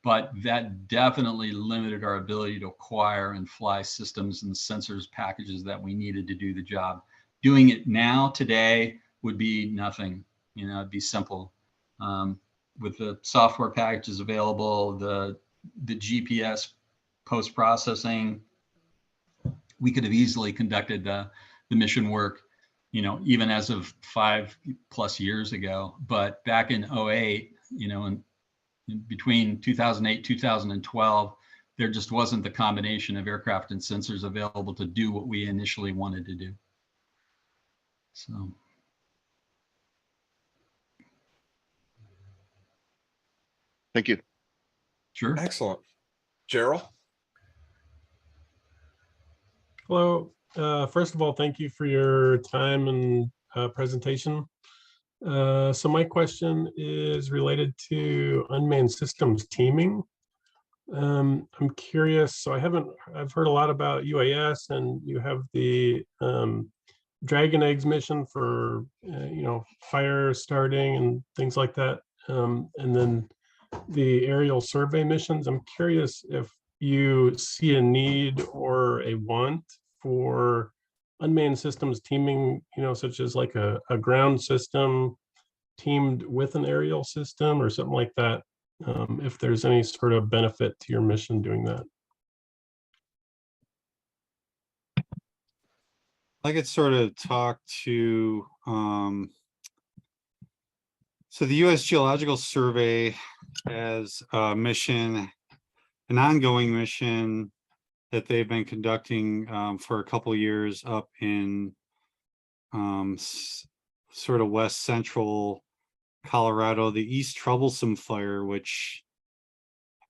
But that definitely limited our ability to acquire and fly systems and sensors packages that we needed to do the job. Doing it now, today, would be nothing. You know, it'd be simple. With the software packages available, the GPS post-processing, we could have easily conducted the mission work, you know, even as of 5+ years ago. But back in 2008, you know, and between 2008, 2012, there just wasn't the combination of aircraft and sensors available to do what we initially wanted to do. So. Thank you. Sure. Excellent. Gerald? Hello. First of all, thank you for your time and presentation. So my question is related to unmanned systems teaming. I'm curious. So I've heard a lot about UAS, and you have the Dragon Eggs mission for you know, fire starting and things like that, and then the aerial survey missions. I'm curious if you see a need or a want for unmanned systems teaming, you know, such as like a ground system teamed with an aerial system or something like that, if there's any sort of benefit to your mission doing that. I could sort of talk to, so the US Geological Survey has a mission an ongoing mission that they've been conducting for a couple years up in sort of west central Colorado, the East Troublesome Fire, which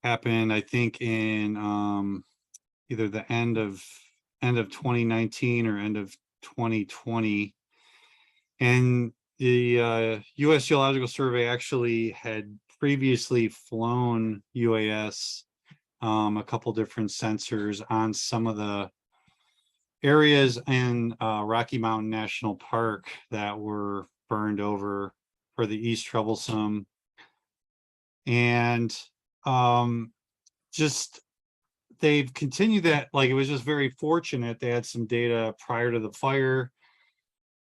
happened, I think, in either the end of 2019 or end of 2020. And the US Geological Survey actually had previously flown UAS, a couple different sensors on some of the areas in Rocky Mountain National Park that were burned over for the East Troublesome. And just they've continued that. Like, it was just very fortunate they had some data prior to the fire.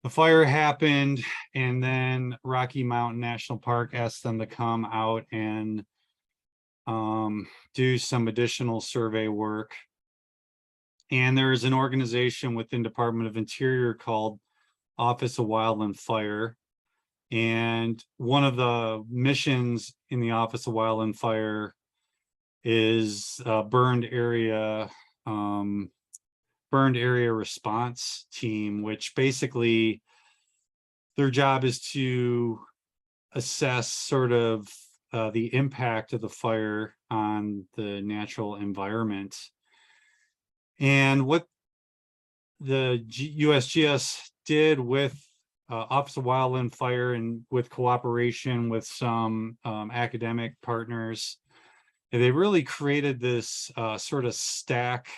The fire happened, and then Rocky Mountain National Park asked them to come out and do some additional survey work. And there is an organization within Department of Interior called Office of Wildland Fire. And one of the missions in the Office of Wildland Fire is burned area response team, which basically their job is to assess sort of the impact of the fire on the natural environment. And what the USGS did with Office of Wildland Fire, and with cooperation with some academic partners, they really created this sort of stack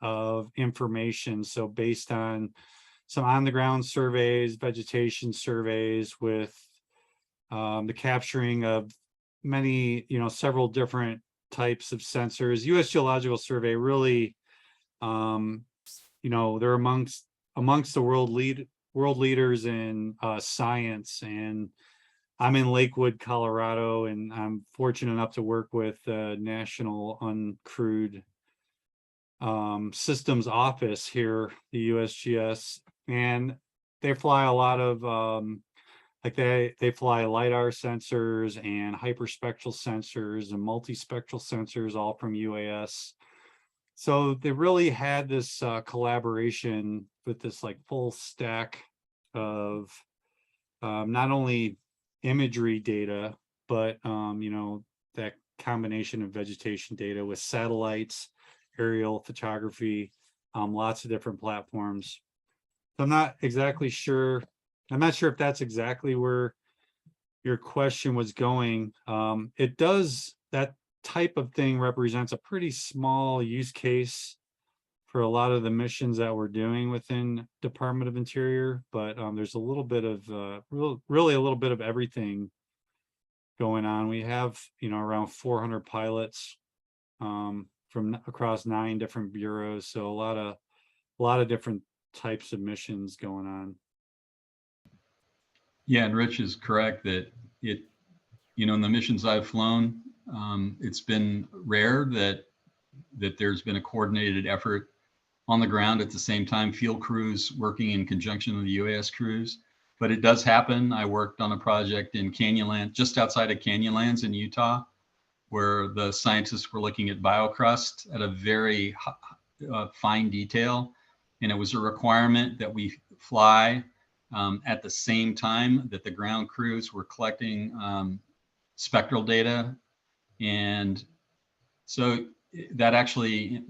of information. So based on some on-the-ground surveys, vegetation surveys, with the capturing of many, several different types of sensors, US Geological Survey really, they're amongst the world leaders in science. And I'm in Lakewood, Colorado, and I'm fortunate enough to work with the National Uncrewed Systems Office here, the USGS, and they fly a lot of they fly LiDAR sensors and hyperspectral sensors and multispectral sensors, all from UAS. So they really had this collaboration with this like full stack of not only imagery data, but that combination of vegetation data with satellites, aerial photography, lots of different platforms. So I'm not sure if that's exactly where your question was going. That type of thing represents a pretty small use case for a lot of the missions that we're doing within Department of Interior, but there's a little bit of really a little bit of everything going on. We have around 400 pilots from across 9 different bureaus, so a lot of different types of missions going on. Yeah, and Rich is correct that in the missions I've flown, it's been rare that there's been a coordinated effort on the ground at the same time, field crews working in conjunction with the UAS crews. But it does happen. I worked on a project in Canyonland, just outside of Canyonlands in Utah, where the scientists were looking at biocrust at a very fine detail. And it was a requirement that we fly at the same time that the ground crews were collecting spectral data. And so that actually,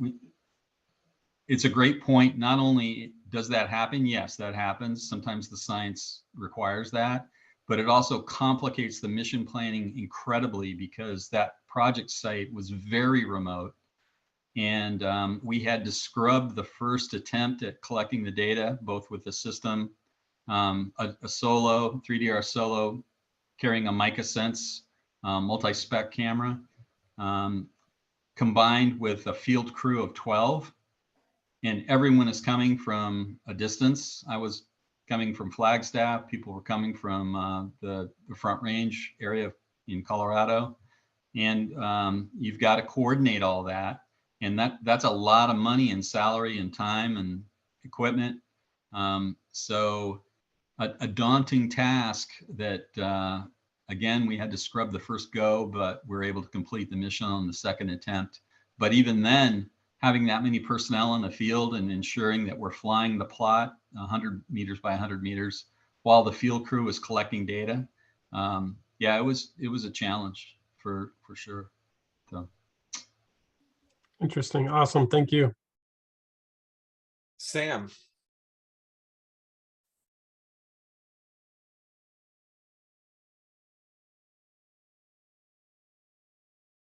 it's a great point. Not only does that happen, yes, that happens. Sometimes the science requires that, but it also complicates the mission planning incredibly, because that project site was very remote. And we had to scrub the first attempt at collecting the data, both with the system, a solo, 3DR solo, carrying a Mica Sense multi-spec camera, combined with a field crew of 12. And everyone is coming from a distance. I was coming from Flagstaff. People were coming from the Front Range area in Colorado. And you've got to coordinate all that. And that's a lot of money and salary and time and equipment. So a daunting task that, again, we had to scrub the first go, but we're able to complete the mission on the second attempt But even then, having that many personnel in the field and ensuring that we're flying the plot 100 meters by 100 meters while the field crew was collecting data. Yeah, it was a challenge for sure. So. Interesting. Awesome. Thank you. Sam.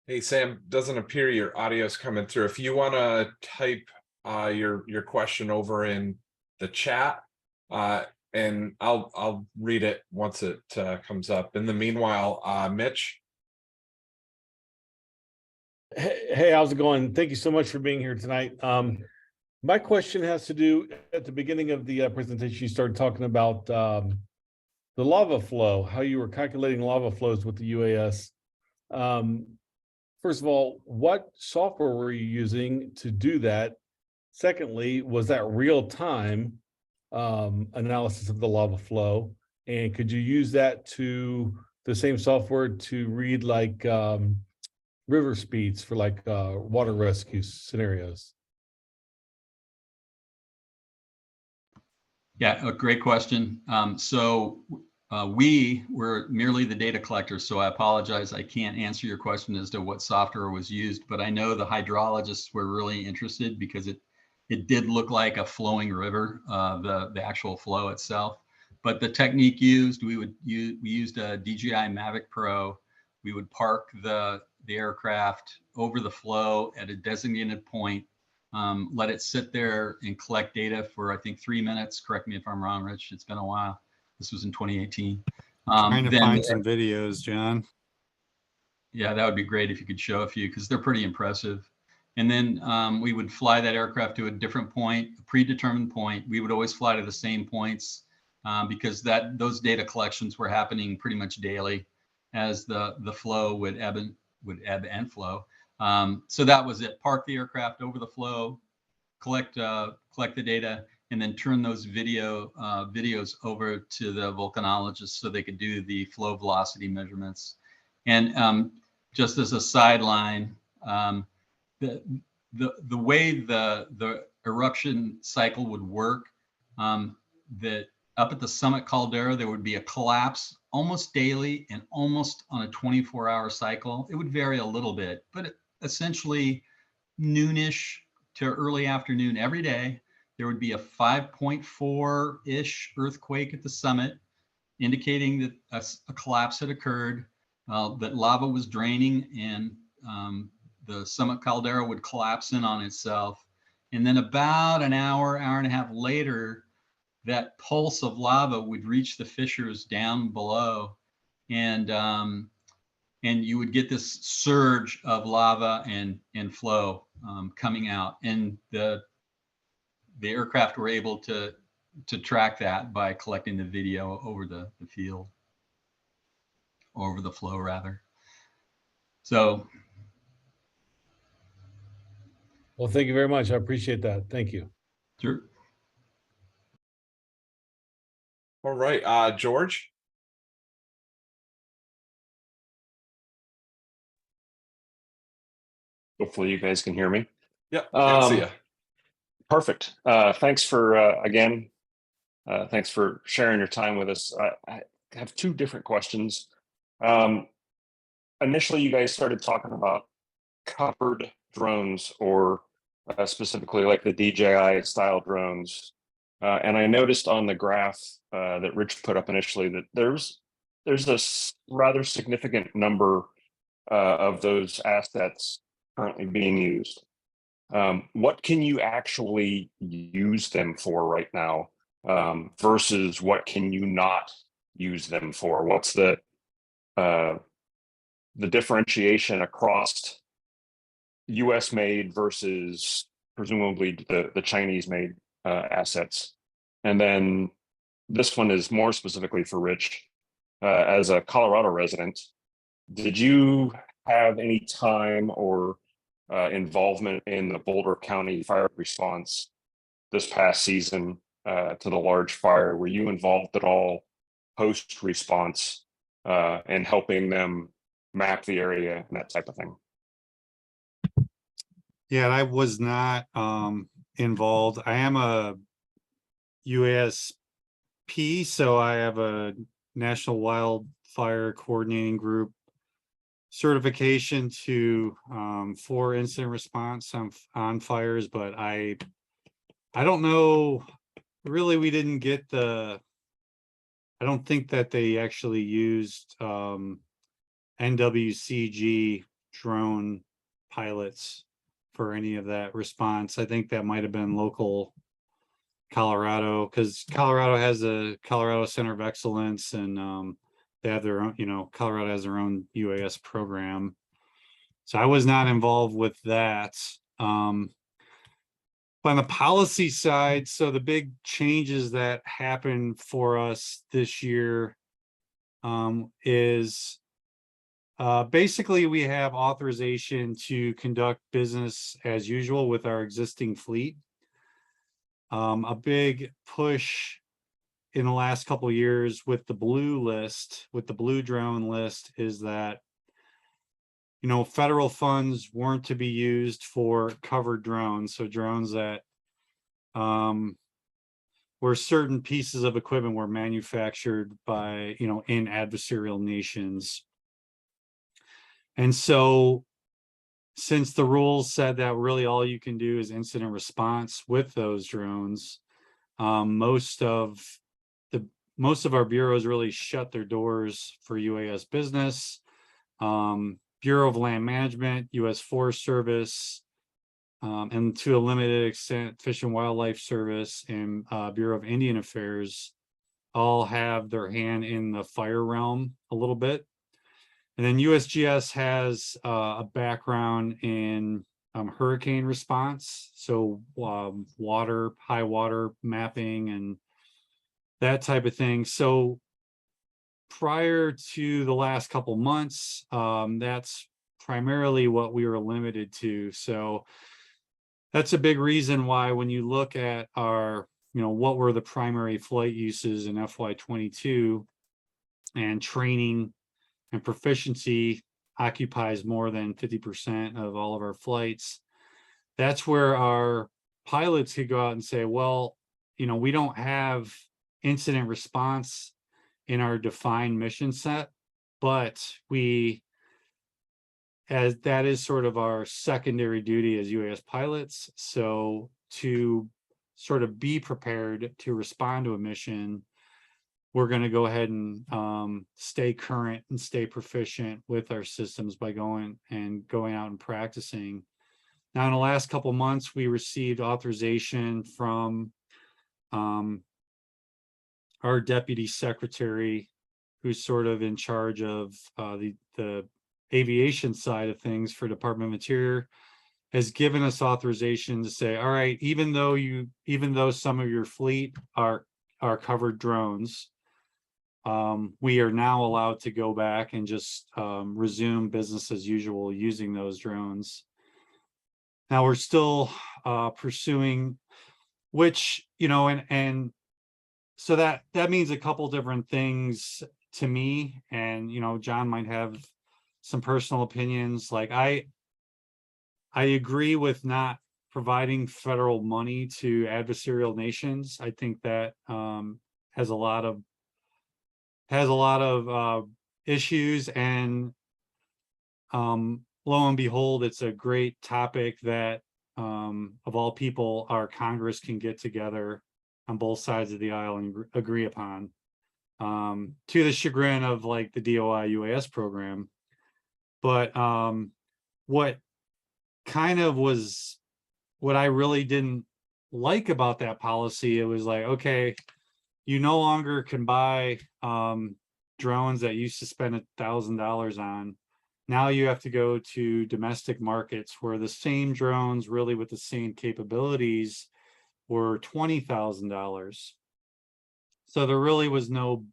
Hey, Sam, doesn't appear your audio's coming through. If you want to type your question over in the chat, and I'll read it once it comes up. In the meanwhile, Mitch. Hey, how's it going? Thank you so much for being here tonight. My question has to do, at the beginning of the presentation, you started talking about the lava flow, how you were calculating lava flows with the UAS. First of all, what software were you using to do that? Secondly, was that real-time analysis of the lava flow? And could you use that to the same software to read like river speeds for like water rescue scenarios? Yeah, a great question. So we were merely the data collectors, so I apologize. I can't answer your question as to what software was used, but I know the hydrologists were really interested because it did look like a flowing river, the actual flow itself. But the technique used, we used a DJI Mavic Pro. We would park the aircraft over the flow at a designated point, let it sit there and collect data for, I think, 3 minutes. Correct me if I'm wrong, Rich. It's been a while. This was in 2018. Trying to find some videos, John. Yeah, that would be great if you could show a few, because they're pretty impressive. And then we would fly that aircraft to a different point, a predetermined point. We would always fly to the same points because those data collections were happening pretty much daily as the flow would ebb and flow. So that was it. Park the aircraft over the flow, collect the data, and then turn those videos over to the volcanologists so they could do the flow velocity measurements. And just as a sideline, the way the eruption cycle would work, that up at the summit caldera, there would be a collapse almost daily and almost on a 24-hour cycle. It would vary a little bit, but essentially noonish to early afternoon every day, there would be a 5.4-ish earthquake at the summit, indicating that a collapse had occurred, that lava was draining, and the summit caldera would collapse in on itself. And then about an hour and a half later, that pulse of lava would reach the fissures down below, and you would get this surge of lava and flow coming out. And the aircraft were able to track that by collecting the video over the field, over the flow rather. So. Well, thank you very much. I appreciate that. Thank you. Sure. All right, George. Hopefully you guys can hear me. Yep, can see you. Perfect. Thanks for, again, thanks for sharing your time with us. I have two different questions. Initially, you guys started talking about covered drones, or specifically like the DJI style drones. And I noticed on the graph that Rich put up initially that there's a rather significant number of those assets currently being used. What can you actually use them for right now versus what can you not use them for? What's the differentiation across US made versus presumably the Chinese made assets? And then this one is more specifically for Rich. As a Colorado resident, did you have any time or involvement in the Boulder County fire response this past season to the large fire? Were you involved at all post response in helping them map the area and that type of thing? Yeah, I was not involved. I am a UASP, so I have a National Wildfire Coordinating Group certification to for incident response on fires, but I don't know. Really, we didn't get the. I don't think that they actually used NWCG drone pilots for any of that response. I think that might have been local Colorado, because Colorado has a Colorado Center of Excellence, and they have their own, Colorado has their own UAS program. So I was not involved with that. But on the policy side, so the big changes that happened for us this year is basically we have authorization to conduct business as usual with our existing fleet. A big push in the last couple of years with the blue list, with the blue drone list, is that federal funds weren't to be used for covered drones, so drones that where certain pieces of equipment were manufactured by in adversarial nations. And so since the rules said that really all you can do is incident response with those drones, most of our bureaus really shut their doors for UAS business. Bureau of Land Management, U.S. Forest Service, and to a limited extent, Fish and Wildlife Service and Bureau of Indian Affairs all have their hand in the fire realm a little bit. And then USGS has a background in hurricane response, so high water mapping and that type of thing. So prior to the last couple months, that's primarily what we were limited to. So that's a big reason why when you look at our, what were the primary flight uses in FY22, and training and proficiency occupies more than 50% of all of our flights. That's where our pilots could go out and say, well, we don't have incident response in our defined mission set, but as that is sort of our secondary duty as UAS pilots. So to sort of be prepared to respond to a mission, we're going to go ahead and stay current and stay proficient with our systems by going out and practicing. Now, in the last couple of months, we received authorization from our deputy secretary, who's sort of in charge of the aviation side of things for Department of Interior, has given us authorization to say, all right, even though some of your fleet are covered drones, we are now allowed to go back and just resume business as usual using those drones. Now we're still pursuing, which, and so that means a couple different things to me, and John might have some personal opinions. Like I agree with not providing federal money to adversarial nations. I think that has a lot of issues, and lo and behold, it's a great topic that of all people, our Congress can get together on both sides of the aisle and agree upon, to the chagrin of like the DOI UAS program. But what I really didn't like about that policy, it was like, okay, you no longer can buy drones that you used to spend $1,000 on. Now you have to go to domestic markets where the same drones, really with the same capabilities, were $20,000. So there really was no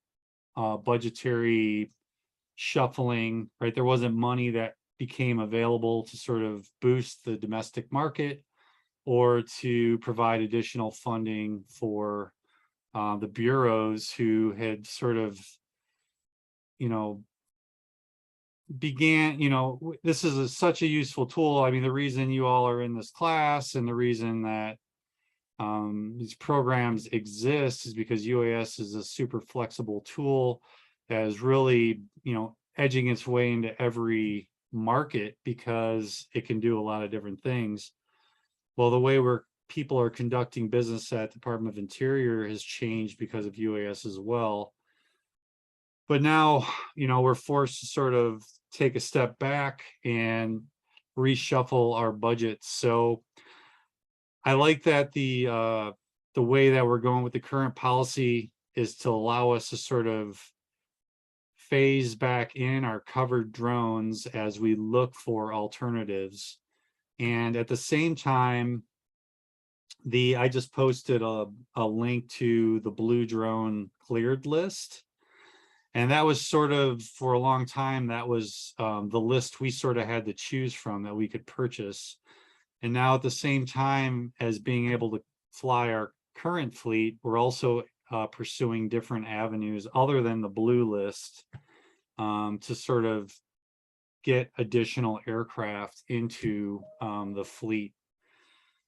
budgetary shuffling, right? There wasn't money that became available to sort of boost the domestic market or to provide additional funding for the bureaus who had sort of, began, this is such a useful tool. I mean, the reason you all are in this class and the reason that these programs exist is because UAS is a super flexible tool that is really, edging its way into every market because it can do a lot of different things. Well, the way people are conducting business at Department of Interior has changed because of UAS as well. But now, we're forced to sort of take a step back and reshuffle our budgets. So I like that the way that we're going with the current policy is to allow us to sort of phase back in our covered drones as we look for alternatives. And at the same time, I just posted a link to the blue drone cleared list. And that was sort of, for a long time, that was the list we sort of had to choose from that we could purchase. And now at the same time as being able to fly our current fleet, we're also pursuing different avenues other than the blue list to sort of get additional aircraft into the fleet.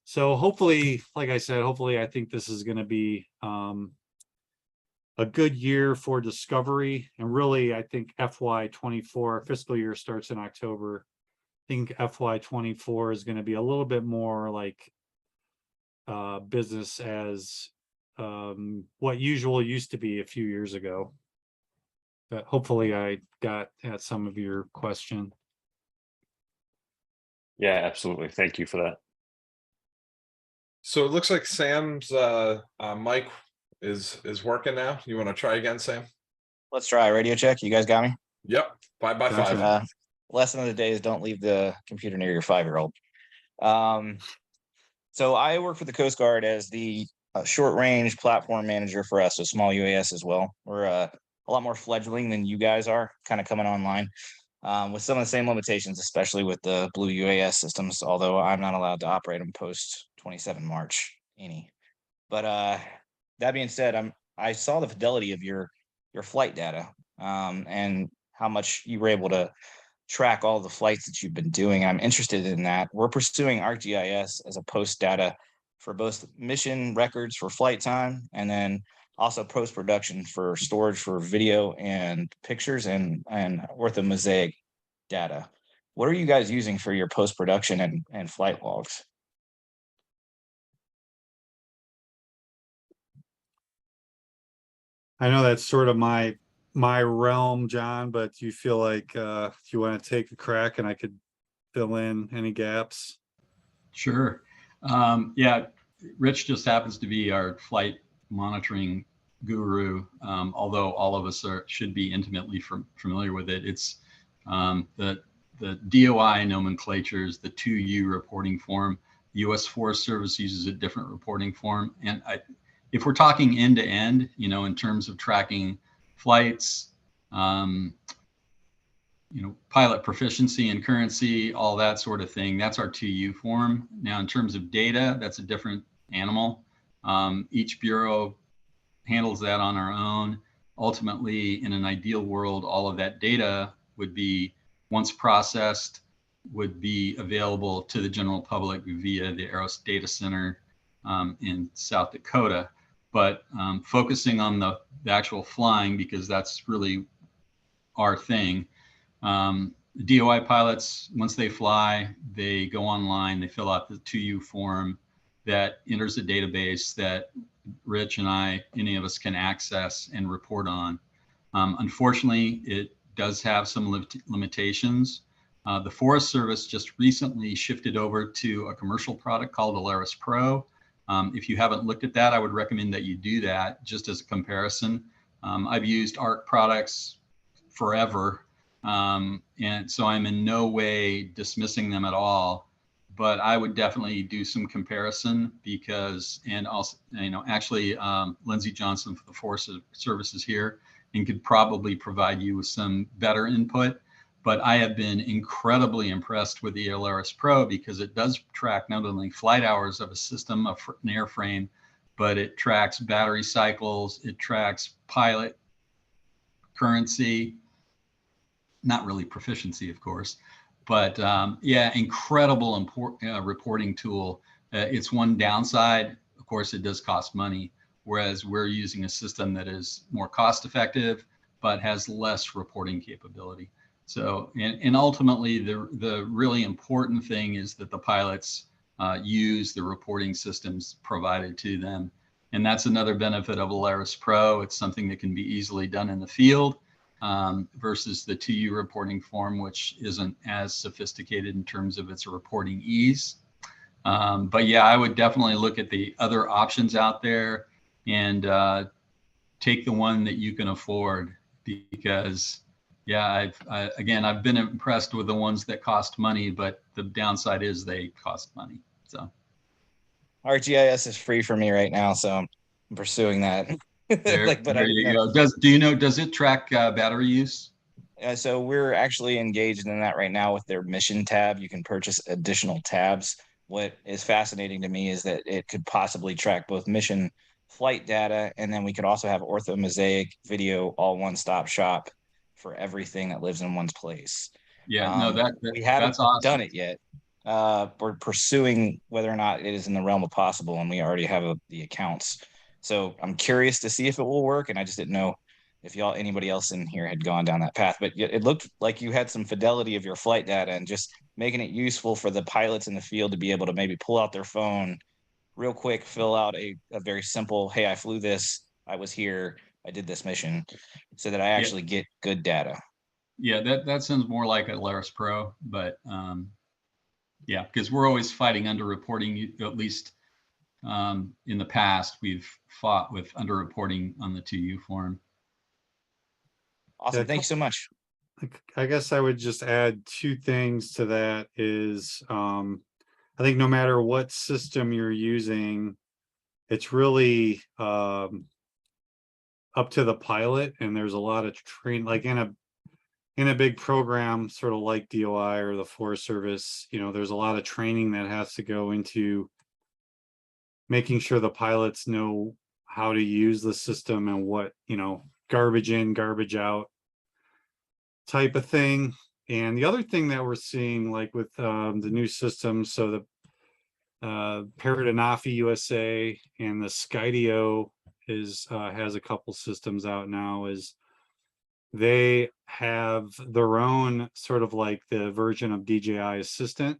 So hopefully, like I said, I think this is going to be a good year for discovery. And really, I think FY24 fiscal year starts in October. I think FY24 is going to be a little bit more like business as what usual used to be a few years ago. But hopefully I got at some of your question. Yeah, absolutely. Thank you for that. So it looks like Sam's mic is working now. You want to try again, Sam? Let's try radio check. You guys got me? Yep. 5 by 5. Gotcha. Lesson of the day is don't leave the computer near your 5-year-old. So I work for the Coast Guard as the short range platform manager for us, so small UAS as well. We're a lot more fledgling than you guys are, kind of coming online with some of the same limitations, especially with the blue UAS systems, although I'm not allowed to operate them post 27 March any. But that being said, I saw the fidelity of your flight data and how much you were able to track all the flights that you've been doing. I'm interested in that. We're pursuing ArcGIS as a post data for both mission records for flight time and then also post-production for storage for video and pictures and orthomosaic data. What are you guys using for your post-production and flight logs? I know that's sort of my realm, John, but do you feel like you want to take a crack and I could fill in any gaps? Sure. Yeah, Rich just happens to be our flight monitoring guru, although all of us should be intimately familiar with it. It's the DOI nomenclatures, the 2U reporting form. U.S. Forest Service uses a different reporting form. And if we're talking end to end, in terms of tracking flights, pilot proficiency and currency, all that sort of thing, that's our 2U form. Now, in terms of data, that's a different animal. Each bureau handles that on our own. Ultimately, in an ideal world, all of that data would be, once processed, would be available to the general public via the Aeros Data Center in South Dakota. But focusing on the actual flying, because that's really our thing. DOI pilots, once they fly, they go online, they fill out the 2U form that enters a database that Rich and any of us can access and report on. Unfortunately, it does have some limitations. The Forest Service just recently shifted over to a commercial product called Alaris Pro. If you haven't looked at that, I would recommend that you do that just as a comparison. I've used ARC products forever, and so I'm in no way dismissing them at all, but I would definitely do some comparison because, and also, actually Lindsay Johnson for the Forest Service is here and could probably provide you with some better input. But I have been incredibly impressed with the Alaris Pro because it does track not only flight hours of a system, an airframe, but it tracks battery cycles, it tracks pilot currency, not really proficiency, of course, but yeah, incredible reporting tool. Its one downside, of course, it does cost money, whereas we're using a system that is more cost effective, but has less reporting capability. So, and ultimately, the really important thing is that the pilots use the reporting systems provided to them. And that's another benefit of Alaris Pro. It's something that can be easily done in the field versus the 2U reporting form, which isn't as sophisticated in terms of its reporting ease. But yeah, I would definitely look at the other options out there and take the one that you can afford, because yeah, I've been impressed with the ones that cost money, but the downside is they cost money. So ArcGIS is free for me right now, so I'm pursuing that. there, Like, but there you go. Does it track battery use? So we're actually engaged in that right now with their mission tab. You can purchase additional tabs. What is fascinating to me is that it could possibly track both mission flight data, and then we could also have ortho mosaic video, all one-stop shop for everything that lives in one's place. Yeah, no, we haven't that's awesome. done it yet. We're pursuing whether or not it is in the realm of possible, and we already have the accounts. So I'm curious to see if it will work, and I just didn't know if anybody else in here had gone down that path. But it looked like you had some fidelity of your flight data and just making it useful for the pilots in the field to be able to maybe pull out their phone real quick, fill out a very simple, hey, I flew this, I was here, I did this mission, so that I actually get good data. Yeah, that sounds more like Alaris Pro, but yeah, because we're always fighting underreporting. At least in the past, we've fought with underreporting on the 2U form. Awesome, Yeah, thank you so much. I guess I would just add two things to that is, I think no matter what system you're using, it's really up to the pilot, and there's a lot of like in a big program, sort of like DOI or the Forest Service, there's a lot of training that has to go into making sure the pilots know how to use the system and what, garbage in, garbage out type of thing. And the other thing that we're seeing, like with the new systems, so the Parrot Anafi USA and the Skydio has a couple systems out now, is they have their own sort of like the version of DJI Assistant,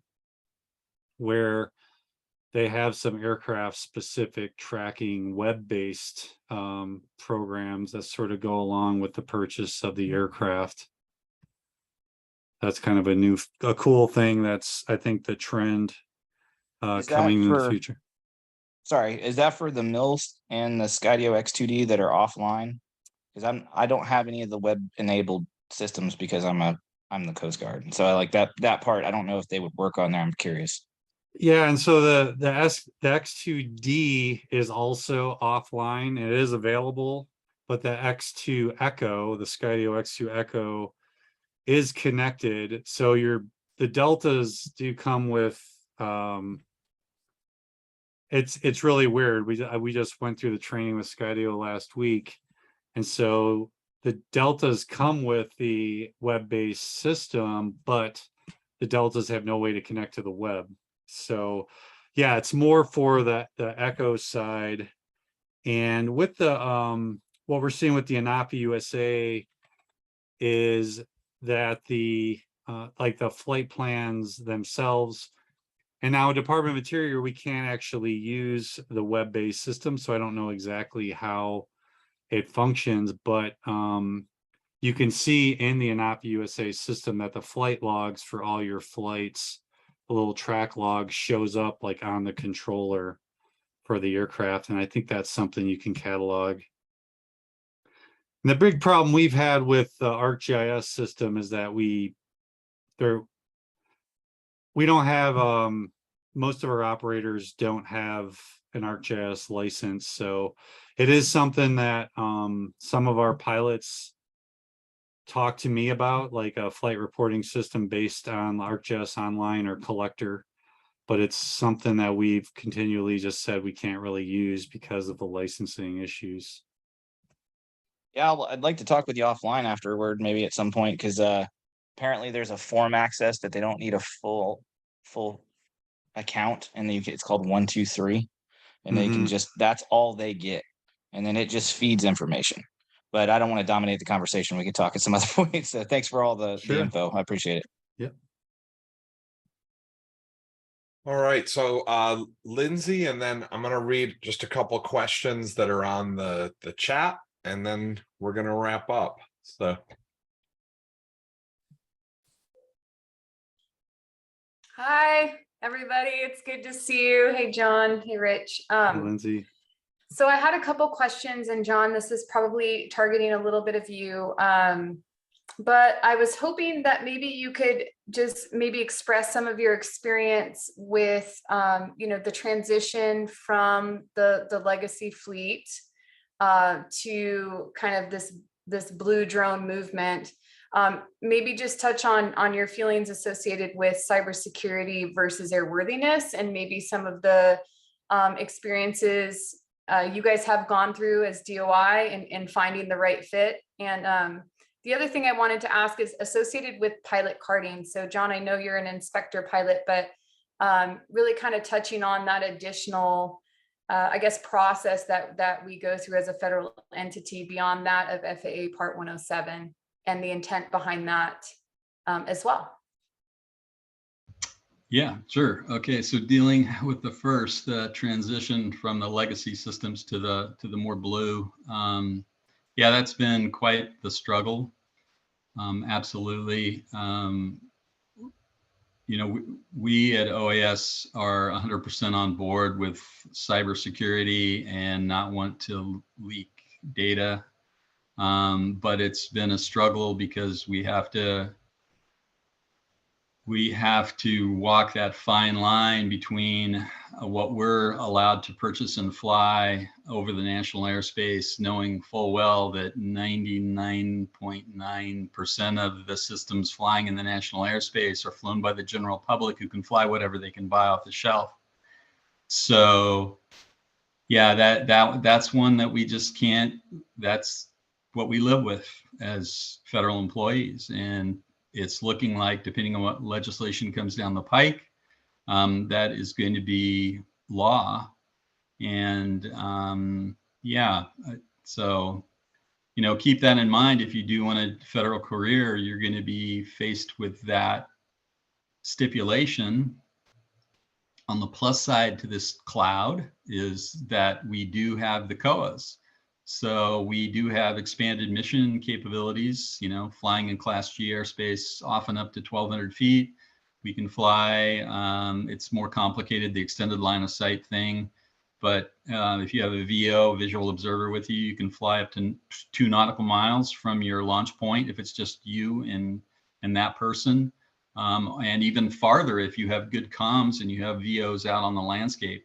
where they have some aircraft specific tracking web-based programs that sort of go along with the purchase of the aircraft. That's kind of a cool thing. That's, I think, the trend coming in the future. Sorry, is that for the Mills and the Skydio X2D that are offline? Because I don't have any of the web enabled systems because I'm the Coast Guard, and so I like that part. I don't know if they would work on there. I'm curious. Yeah, and so the X2D is also offline. It is available, but the X2 Echo, the Skydio X2 Echo, is connected. So the Deltas do come with it's really weird. We just went through the training with Skydio last week, and so the Deltas come with the web-based system, but the Deltas have no way to connect to the web. So yeah, it's more for the Echo side. And with the what we're seeing with the Anafi USA is that the like the flight plans themselves, and now Department of Interior, we can't actually use the web-based system, so I don't know exactly how it functions, but you can see in the Anafi USA system that the flight logs for all your flights, a little track log shows up like on the controller for the aircraft, and I think that's something you can catalog. And the big problem we've had with the ArcGIS system is that we don't have most of our operators don't have an ArcGIS license, so it is something that some of our pilots talk to me about, like a flight reporting system based on ArcGIS Online or Collector, but it's something that we've continually just said we can't really use because of the licensing issues. Yeah, I'd like to talk with you offline afterward, maybe at some point, because apparently there's a form access that they don't need a full account, and it's called 123, and they can just, that's all they get, and then it just feeds information. But I don't want to dominate the conversation. We can talk at some other points. So thanks for all the info. I appreciate it. Yep. All right, so Lindsay, and then I'm gonna read just a couple questions that are on the chat, and then we're gonna wrap up. So hi everybody, it's good to see you. Hey John, hey Rich. Hey, Lindsay. So I had a couple questions, and John, this is probably targeting a little bit of you. But I was hoping that maybe you could just maybe express some of your experience with, the transition from the legacy fleet to kind of this blue drone movement. Maybe just touch on your feelings associated with cybersecurity versus airworthiness, and maybe some of the experiences you guys have gone through as DOI and finding the right fit. And the other thing I wanted to ask is associated with pilot carding. So John, I know you're an inspector pilot, but really kind of touching on that additional, I guess, process that we go through as a federal entity beyond that of FAA Part 107 and the intent behind that as well. Yeah, sure. Okay, so dealing with the first transition from the legacy systems to the more blue, yeah, that's been quite the struggle. Absolutely. We at OAS are 100% on board with cybersecurity and not want to leak data, but it's been a struggle because we have to walk that fine line between what we're allowed to purchase and fly over the national airspace, knowing full well that 99.9% of the systems flying in the national airspace are flown by the general public, who can fly whatever they can buy off the shelf. So yeah, that's one that we just can't, that's what we live with as federal employees. And it's looking like, depending on what legislation comes down the pike, that is going to be law. And so, keep that in mind. If you do want a federal career, you're going to be faced with that stipulation. On the plus side to this cloud is that we do have the COAs. So we do have expanded mission capabilities, flying in Class G airspace, often up to 1,200 feet. We can fly. It's more complicated, the extended line of sight thing. But if you have a VO, visual observer, with you, you can fly up to 2 nautical miles from your launch point if it's just you and that person. And even farther if you have good comms and you have VOs out on the landscape.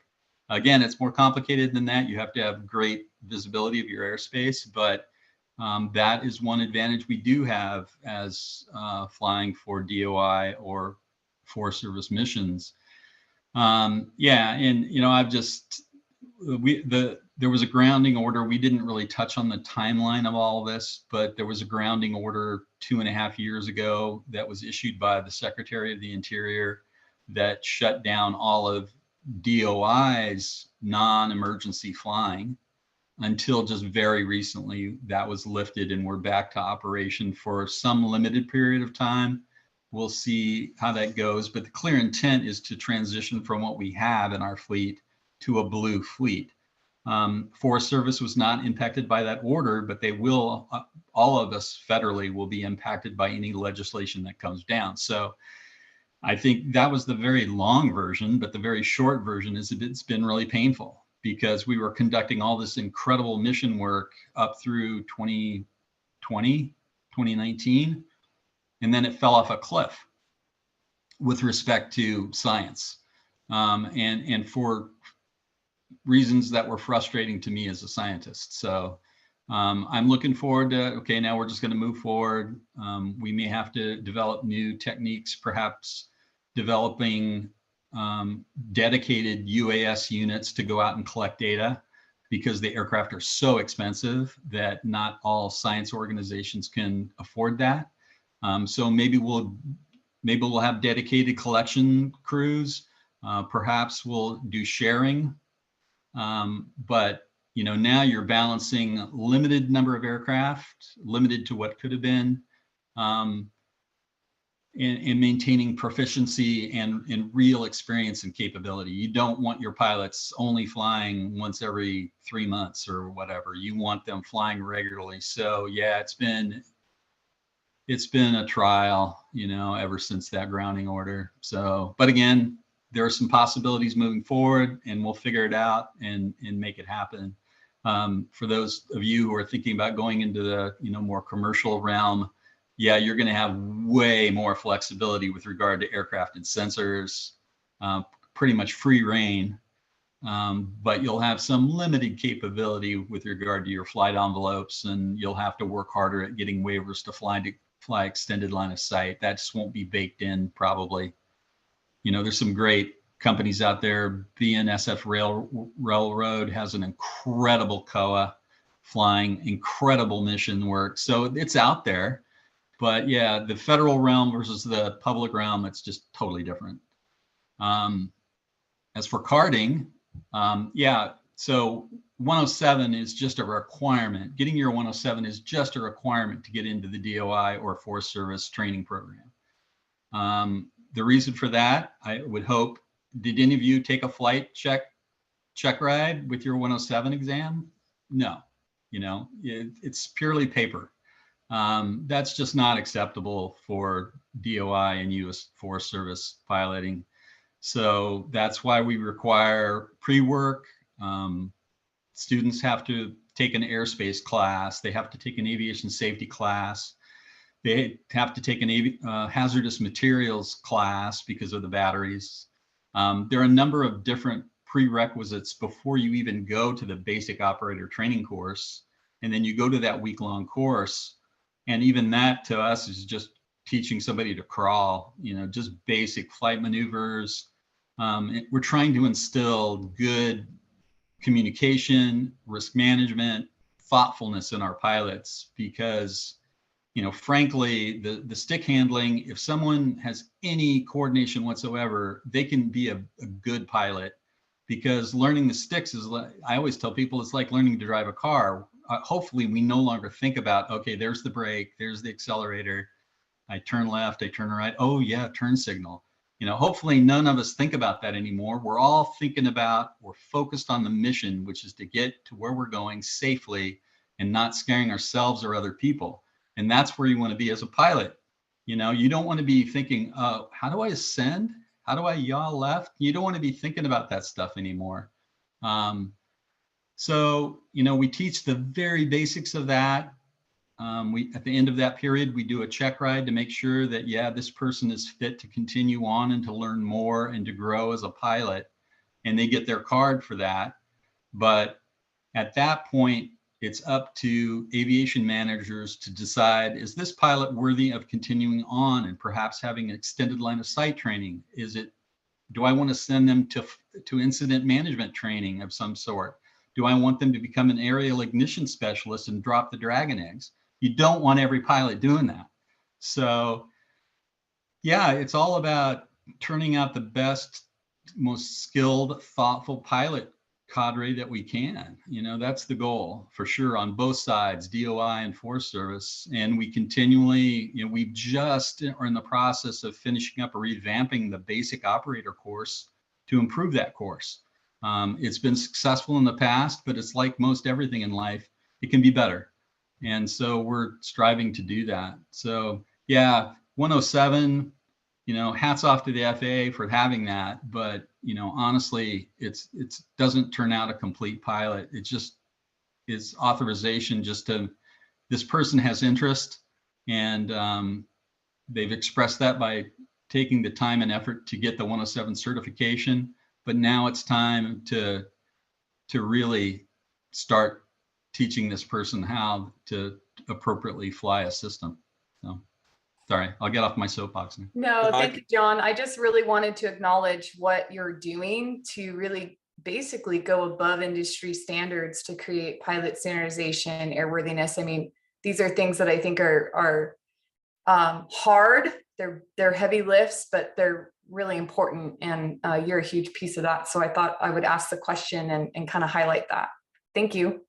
Again, it's more complicated than that. You have to have great visibility of your airspace, but that is one advantage we do have as flying for DOI or Forest Service missions. There was a grounding order. We didn't really touch on the timeline of all this, but there was a grounding order 2.5 years ago that was issued by the Secretary of the Interior that shut down all of DOI's non-emergency flying until just very recently. That was lifted and we're back to operation for some limited period of time. We'll see how that goes, but the clear intent is to transition from what we have in our fleet to a blue fleet. Forest Service was not impacted by that order, but they will, all of us federally will be impacted by any legislation that comes down. So I think that was the very long version, but the very short version is it's been really painful because we were conducting all this incredible mission work up through 2020, 2019, and then it fell off a cliff with respect to science. And for reasons that were frustrating to me as a scientist. So I'm looking forward to, okay, now we're just going to move forward. We may have to develop new techniques, perhaps developing dedicated UAS units to go out and collect data, because the aircraft are so expensive that not all science organizations can afford that. So maybe we'll have dedicated collection crews. Perhaps we'll do sharing. But now you're balancing limited number of aircraft, limited to what could have been, in maintaining proficiency and real experience and capability. You don't want your pilots only flying once every 3 months or whatever. You want them flying regularly. So yeah, it's been a trial, ever since that grounding order. So, but again, there are some possibilities moving forward, and we'll figure it out and make it happen. For those of you who are thinking about going into the more commercial realm, yeah, you're going to have way more flexibility with regard to aircraft and sensors, pretty much free reign. But you'll have some limited capability with regard to your flight envelopes, and you'll have to work harder at getting waivers to fly extended line of sight. That just won't be baked in probably. There's some great companies out there. BNSF Railroad has an incredible COA flying, incredible mission work. So it's out there. But yeah, the federal realm versus the public realm, it's just totally different. As for carding, yeah, so 107 is just a requirement. Getting your 107 is just a requirement to get into the DOI or Forest Service training program. The reason for that, I would hope, did any of you take a flight check ride with your 107 exam? No, it's purely paper. That's just not acceptable for DOI and US Forest Service piloting. So that's why we require pre-work. Students have to take an airspace class. They have to take an aviation safety class. They have to take an hazardous materials class because of the batteries. There are a number of different prerequisites before you even go to the basic operator training course. And then you go to that week-long course. And even that to us is just teaching somebody to crawl, just basic flight maneuvers. We're trying to instill good communication, risk management, thoughtfulness in our pilots, because frankly, the stick handling, if someone has any coordination whatsoever, they can be a good pilot, because learning the sticks is, I always tell people, it's like learning to drive a car. Hopefully we no longer think about, okay, there's the brake, there's the accelerator, I turn left, I turn right, oh yeah, turn signal. Hopefully none of us think about that anymore. We're all thinking about, we're focused on the mission, which is to get to where we're going safely and not scaring ourselves or other people. And that's where you want to be as a pilot. You don't want to be thinking, how do I ascend? How do I yaw left? You don't want to be thinking about that stuff anymore. So, we teach the very basics of that. At the end of that period, we do a check ride to make sure that, yeah, this person is fit to continue on and to learn more and to grow as a pilot, and they get their card for that. But at that point, it's up to aviation managers to decide, is this pilot worthy of continuing on and perhaps having extended line of sight training? Do I want to send them to incident management training of some sort? Do I want them to become an aerial ignition specialist and drop the dragon eggs? You don't want every pilot doing that. So yeah, it's all about turning out the best, most skilled, thoughtful pilot cadre that we can. That's the goal for sure on both sides, DOI and Forest Service. And we continually, we just are in the process of finishing up or revamping the basic operator course to improve that course. It's been successful in the past, but it's like most everything in life, it can be better. And so we're striving to do that. So yeah, 107, hats off to the FAA for having that. But, honestly, it doesn't turn out a complete pilot. It just is authorization just to, this person has interest, and they've expressed that by taking the time and effort to get the 107 certification. But now it's time to really start teaching this person how to appropriately fly a system. So, sorry, I'll get off my soapbox now. No, thank you, John. I just really wanted to acknowledge what you're doing to really basically go above industry standards to create pilot standardization, airworthiness. I mean, these are things that I think are hard. They're heavy lifts, but they're really important, and you're a huge piece of that. So I thought I would ask the question and kind of highlight that. Thank you.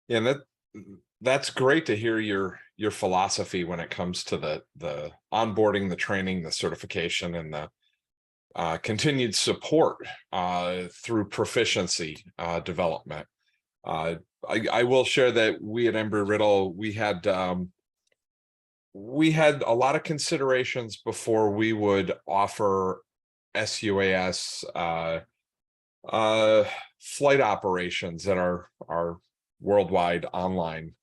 Yeah, that's great to hear your philosophy when it comes to the onboarding, the training, the certification, and the continued support through proficiency development. I will share that we at Embry-Riddle, we had a lot of considerations before we would offer SUAS flight operations at our worldwide online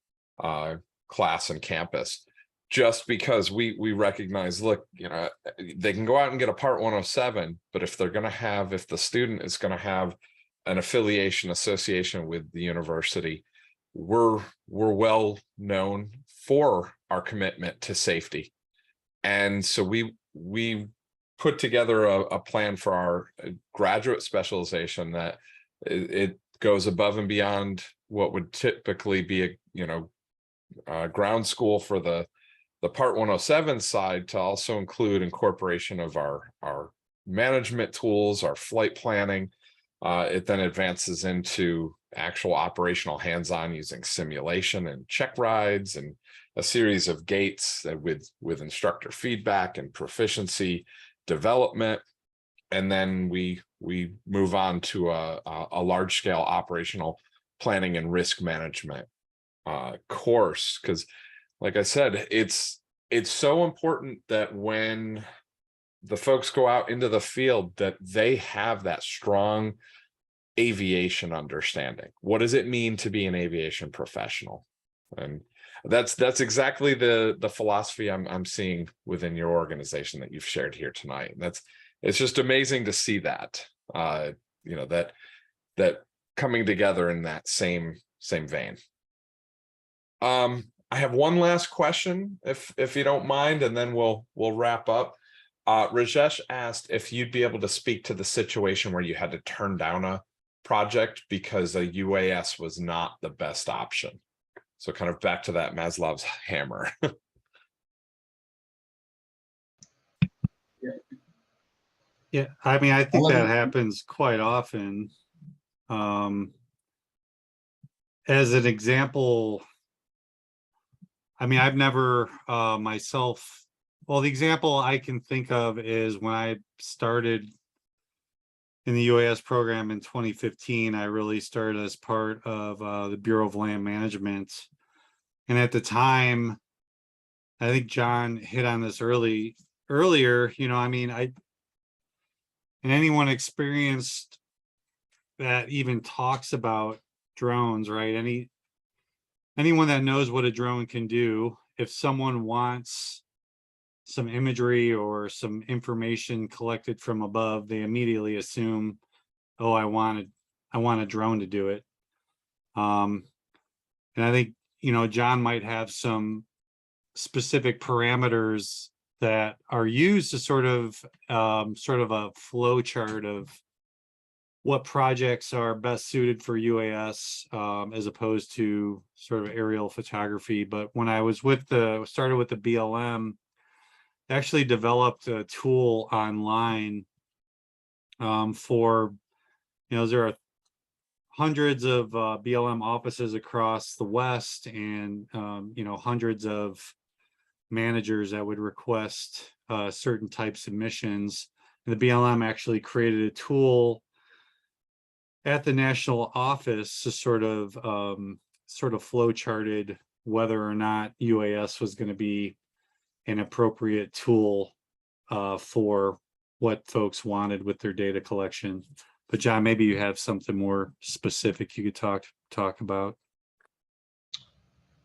class and campus, just because we recognize, look, you know, they can go out and get a Part 107, but if the student is going to have an association with the university, we're well known for our commitment to safety. And so we put together a plan for our graduate specialization that it goes above and beyond what would typically be a ground school for the Part 107 side, to also include incorporation of our management tools, our flight planning. It then advances into actual operational hands-on using simulation and check rides and a series of gates with instructor feedback and proficiency development. And then we move on to a large-scale operational planning and risk management course, because like I said, it's so important that when the folks go out into the field, that they have that strong aviation understanding. What does it mean to be an aviation professional? And that's exactly the philosophy I'm seeing within your organization that you've shared here tonight. And it's just amazing to see that, that coming together in that same vein. I have one last question, if you don't mind, and then we'll wrap up. Rajesh asked if you'd be able to speak to the situation where you had to turn down a project because a UAS was not the best option. So kind of back to that Maslow's hammer. Yeah, I mean, I think that happens quite often. As an example, I mean, I've never myself, well, the example I can think of is when I started in the UAS program in 2015, I really started as part of the Bureau of Land Management. And at the time, I think John hit on this earlier, I mean, and anyone experienced that even talks about drones, right? Anyone that knows what a drone can do, if someone wants some imagery or some information collected from above, they immediately assume, oh, I want a drone to do it. And I think, John might have some specific parameters that are used to sort of a flow chart of what projects are best suited for UAS as opposed to sort of aerial photography. But when I was started with the BLM, I actually developed a tool online for, there are hundreds of BLM offices across the West, and hundreds of managers that would request certain types of missions. And the BLM actually created a tool at the national office to sort of flow charted whether or not UAS was going to be an appropriate tool for what folks wanted with their data collection. But John, maybe you have something more specific you could talk about.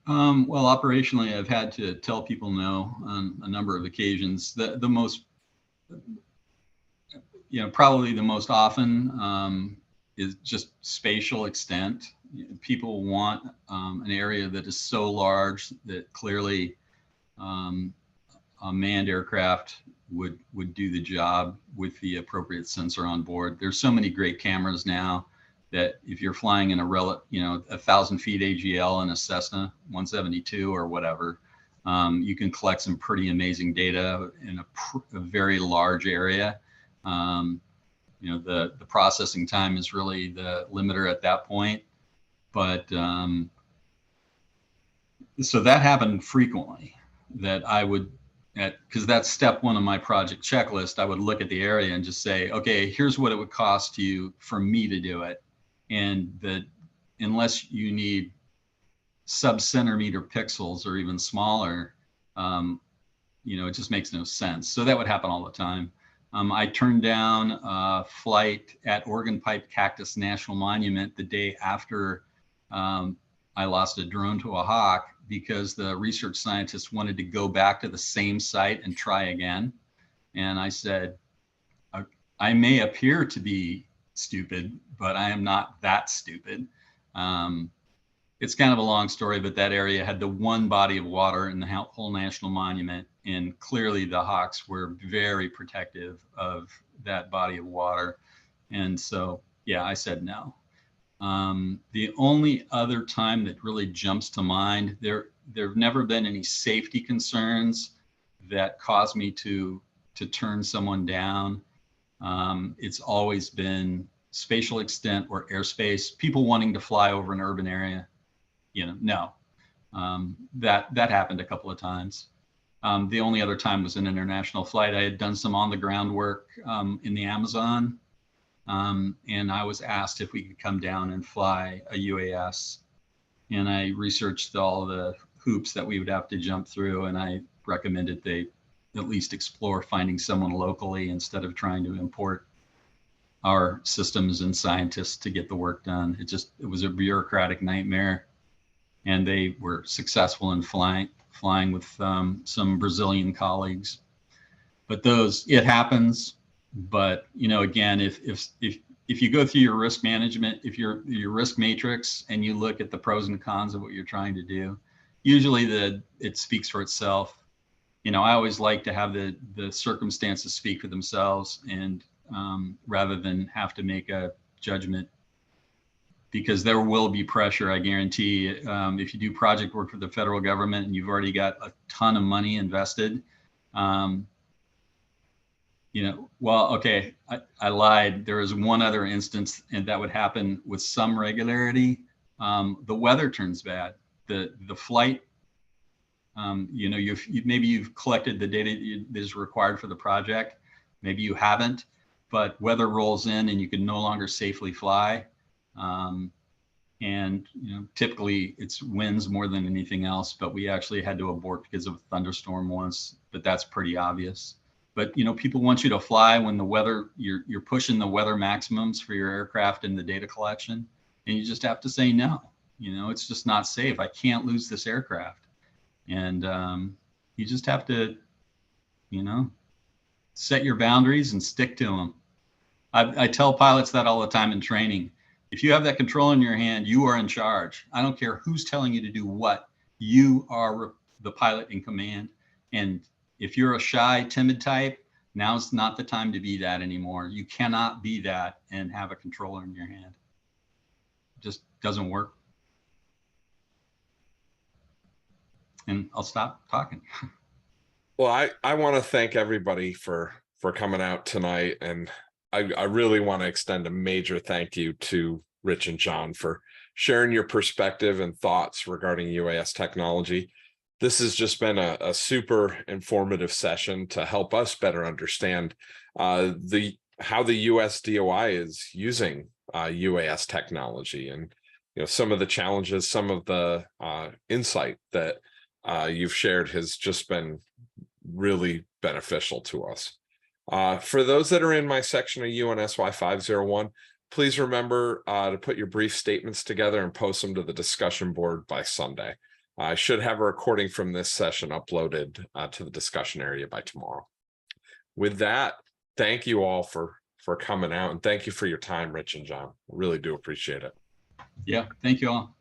Well, operationally, I've had to tell people no on a number of occasions. The most, probably the most often is just spatial extent. People want an area that is so large that clearly a manned aircraft would do the job with the appropriate sensor on board. There's so many great cameras now that if you're flying in 1,000 feet AGL in a Cessna 172 or whatever, You can collect some pretty amazing data in a very large area. You know, the processing time is really the limiter at that point. But so that happened frequently, that I would, because that's step one of my project checklist, I would look at the area and just say, okay, here's what it would cost you for me to do it. And that unless you need sub-centimeter pixels or even smaller, you know, it just makes no sense. So that would happen all the time. I turned down a flight at Organ Pipe Cactus National Monument the day after I lost a drone to a hawk, because the research scientists wanted to go back to the same site and try again. And I said, I may appear to be stupid, but I am not that stupid. It's kind of a long story, but that area had the one body of water in the whole national monument. And clearly the hawks were very protective of that body of water. And so, yeah, I said no. The only other time that really jumps to mind, there have never been any safety concerns that caused me to turn someone down. It's always been spatial extent or airspace, people wanting to fly over an urban area. You know, no, that happened a couple of times. The only other time was an international flight. I had done some on the ground work in the Amazon. And I was asked if we could come down and fly a UAS. And I researched all the hoops that we would have to jump through. And I recommended they at least explore finding someone locally instead of trying to import our systems and scientists to get the work done. It was a bureaucratic nightmare. And they were successful in flying with some Brazilian colleagues. But it happens. But, you know, again, if you go through your risk management, if your risk matrix and you look at the pros and cons of what you're trying to do, usually it speaks for itself. You know, I always like to have the circumstances speak for themselves, and rather than have to make a judgment, because there will be pressure, I guarantee. If you do project work for the federal government and you've already got a ton of money invested, you know, well, okay, I lied. There is one other instance, and that would happen with some regularity. The weather turns bad. The flight, you know, maybe you've collected the data that is required for the project. Maybe you haven't, but weather rolls in and you can no longer safely fly. And, you know, typically it's winds more than anything else, but we actually had to abort because of a thunderstorm once, but that's pretty obvious. But, you know, people want you to fly when the weather, you're pushing the weather maximums for your aircraft in the data collection, and you just have to say no. You know, it's just not safe. I can't lose this aircraft. And you just have to, you know, set your boundaries and stick to them. I tell pilots that all the time in training. If you have that control in your hand, you are in charge. I don't care who's telling you to do what. You are the pilot in command. And if you're a shy, timid type, now's not the time to be that anymore. You cannot be that and have a controller in your hand. It just doesn't work. And I'll stop talking. Well, I want to thank everybody for coming out tonight. And I really want to extend a major thank you to Rich and John for sharing your perspective and thoughts regarding UAS technology. This has just been a super informative session to help us better understand how the USDOI is using UAS technology, and you know, some of the challenges, some of the insight that you've shared has just been really beneficial to us. For those that are in my section of UNSY 501, please remember to put your brief statements together and post them to the discussion board by Sunday. I should have a recording from this session uploaded to the discussion area by tomorrow. With that, thank you all for coming out, and thank you for your time, Rich and John. I really do appreciate it. Yeah, thank you all.